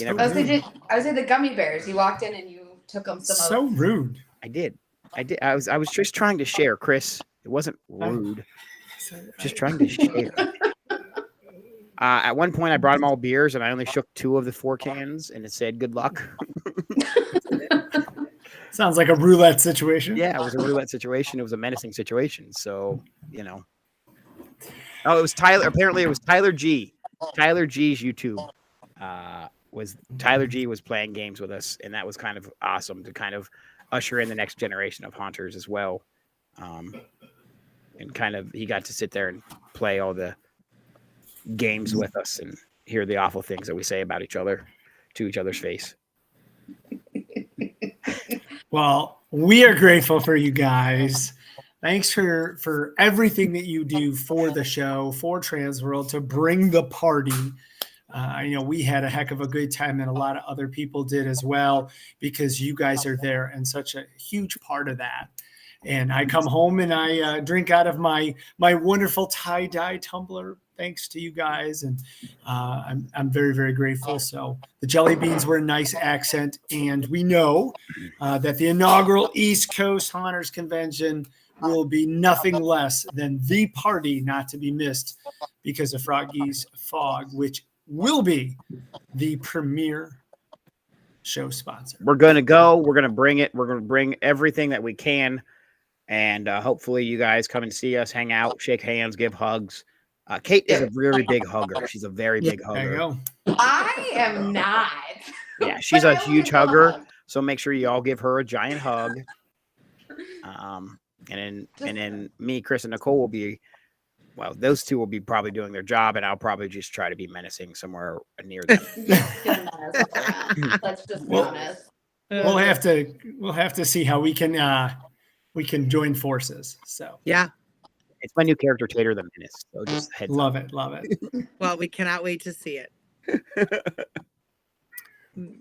I was saying the gummy bears. You walked in and you took them some. So rude. I did. I was just trying to share, Chris. It wasn't rude. Just trying to share. At one point, I brought them all beers, and I only shook 2 of the 4 cans, and it said "Good luck." Sounds like a roulette situation. Yeah, it was a roulette situation. It was a menacing situation. So, Oh, it was Tyler. Apparently, it was Tyler G. Tyler G's YouTube. Tyler G was playing games with us, and that was kind of awesome to kind of usher in the next generation of haunters as well. And kind of he got to sit there and play all the games with us and hear the awful things that we say about each other to each other's face. Well, we are grateful for you guys. Thanks for everything that you do for the show, for TransWorld, to bring the party. We had a heck of a good time, and a lot of other people did as well, because you guys are there and such a huge part of that. And I come home and I drink out of my wonderful tie-dye tumbler, thanks to you guys. And I'm very, very grateful. So the jelly beans were a nice accent. And we know that the inaugural East Coast Haunters Convention will be nothing less than the party not to be missed because of Froggy's Fog, which will be the premier show sponsor. We're going to go. We're going to bring it. We're going to bring everything that we can. And hopefully you guys come and see us, hang out, shake hands, give hugs. Kate is a very big hugger. She's a very big hugger. There you go. I am not. Yeah, she's a huge hugger. So make sure you all give her a giant hug. And then me, Chris, and Nicole will be, well, those two will be probably doing their job, and I'll probably just try to be menacing somewhere near them. Let's just be honest. We'll have to see how we can join forces. So yeah, it's my new character, Tater the Menace. So just heads love up. it. Well, we cannot wait to see it.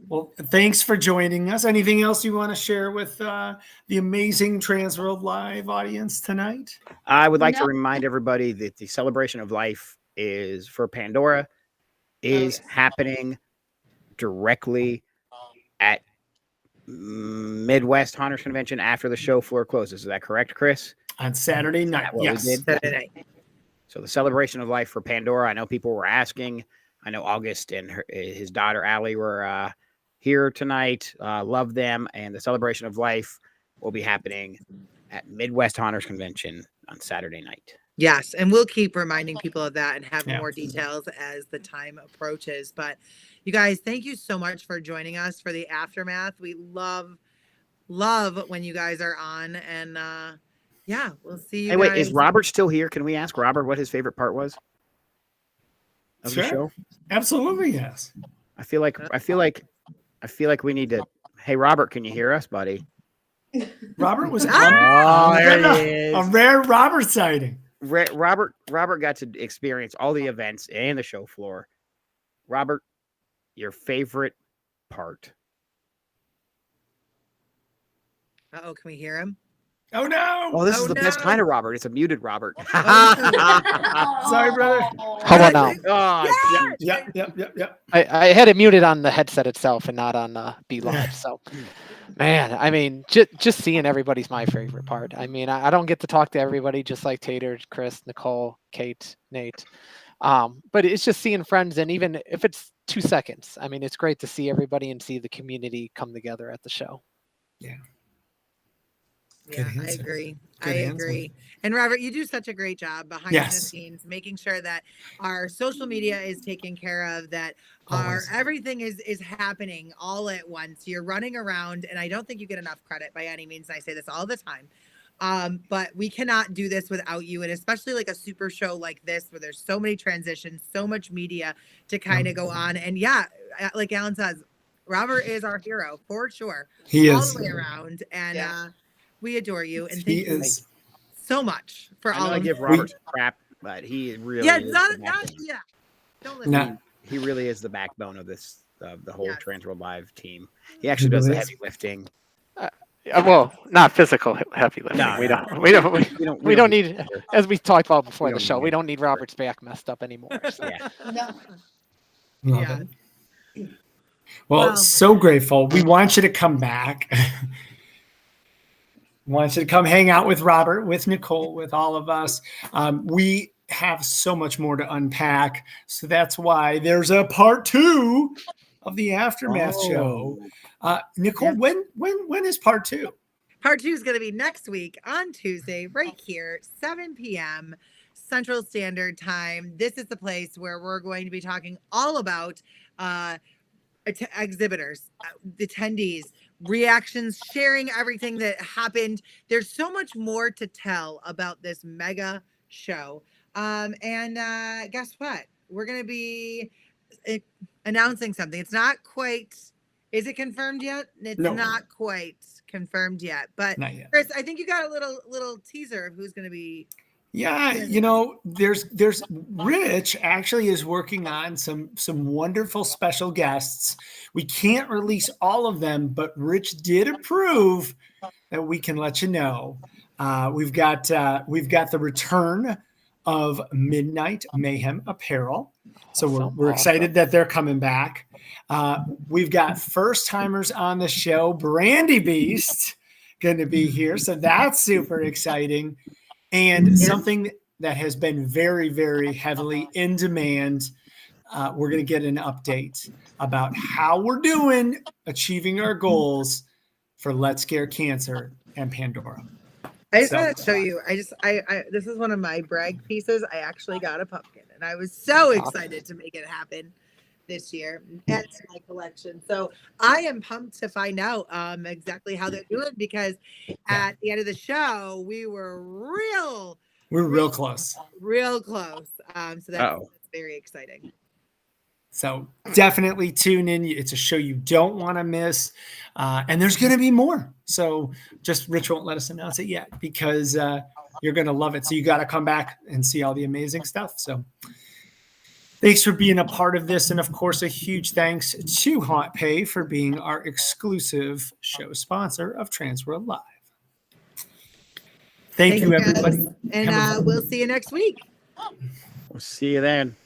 Well, thanks for joining us. Anything else you want to share with the amazing TransWorld Live audience tonight? I would like to remind everybody that the celebration of life is for Pandora is happening directly at Midwest Hunters Convention after the show floor closes. Is that correct, Chris? On Saturday night. Yes. Saturday night. So the celebration of life for Pandora. I know people were asking. I know August and his daughter Allie were here tonight. Love them. And the celebration of life will be happening at Midwest Hunters Convention on Saturday night. Yes, and we'll keep reminding people of that and have more details as the time approaches. But you guys, thank you so much for joining us for the aftermath. We love when you guys are on, and we'll see you. Hey, wait, is Robert still here? Can we ask Robert what his favorite part was of the show? Absolutely, yes. I feel like we need to. Hey, Robert, can you hear us, buddy? Robert was there a rare Robert sighting. Robert got to experience all the events and the show floor. Robert, your favorite part? Can we hear him? Oh no! Oh, this is the best kind of Robert. It's a muted Robert. Sorry, brother. Hold on now. Oh, Yep. I had it muted on the headset itself and not on Be Live. So, man, I mean, just seeing everybody's my favorite part. I mean, I don't get to talk to everybody just like Tater, Chris, Nicole, Kate, Nate. But it's just seeing friends, and even if it's 2 seconds, I mean, it's great to see everybody and see the community come together at the show. Yeah. Yeah, I agree. Agree. And Robert, you do such a great job behind the scenes, making sure that our social media is taken care of, that everything is happening all at once. You're running around, and I don't think you get enough credit by any means. And I say this all the time. But we cannot do this without you, and especially like a super show like this, where there's so many transitions, so much media to kind of go on. And like Alan says, Robert is our hero for sure. He all is the way around, and we adore you, and thank you so much for all. I give Robert crap, but he really don't listen. He really is the backbone of this, the whole TransWorld Live team. He actually does the heavy lifting. Well, not physical heavy lifting. No, we don't need, as we talked about before the show, we don't need Robert's back messed up anymore. So. Love it. Well, so grateful. We want you to come back. Want you to come hang out with Robert, with Nicole, with all of us. We have so much more to unpack. So that's why there's a part 2 of the Aftermath show. Nicole, when is part 2? Part 2 is going to be next week on Tuesday, right here, 7 p.m. Central Standard Time. This is the place where we're going to be talking all about exhibitors, attendees, reactions, sharing everything that happened. There's so much more to tell about this mega show. And guess what? We're going to be announcing something. It's not quite, is it confirmed yet? It's not quite confirmed yet. But not yet. Chris, I think you got a little teaser of who's going to be. Yeah, there's Rich actually is working on some wonderful special guests. We can't release all of them, but Rich did approve that we can let you know. We've got the return of Midnight Mayhem Apparel. So we're excited that they're coming back. We've got first timers on the show. Brandy Beast going to be here. So that's super exciting. And something that has been very, very heavily in demand. We're going to get an update about how we're doing achieving our goals for Let's Scare Cancer and Pandora. I just want to show you. I this is one of my brag pieces. I actually got a pumpkin, and I was so excited to make it happen this year. Add to my collection. So I am pumped to find out exactly how they're doing, because at the end of the show we were real close. So that's very exciting. So definitely tune in. It's a show you don't want to miss. And there's going to be more. So just Rich won't let us announce it yet, because you're going to love it. So you got to come back and see all the amazing stuff. So thanks for being a part of this. And of course, a huge thanks to Haunt Pay for being our exclusive show sponsor of TransWorld Live. Thank you, everybody. And we'll see you next week. We'll see you then.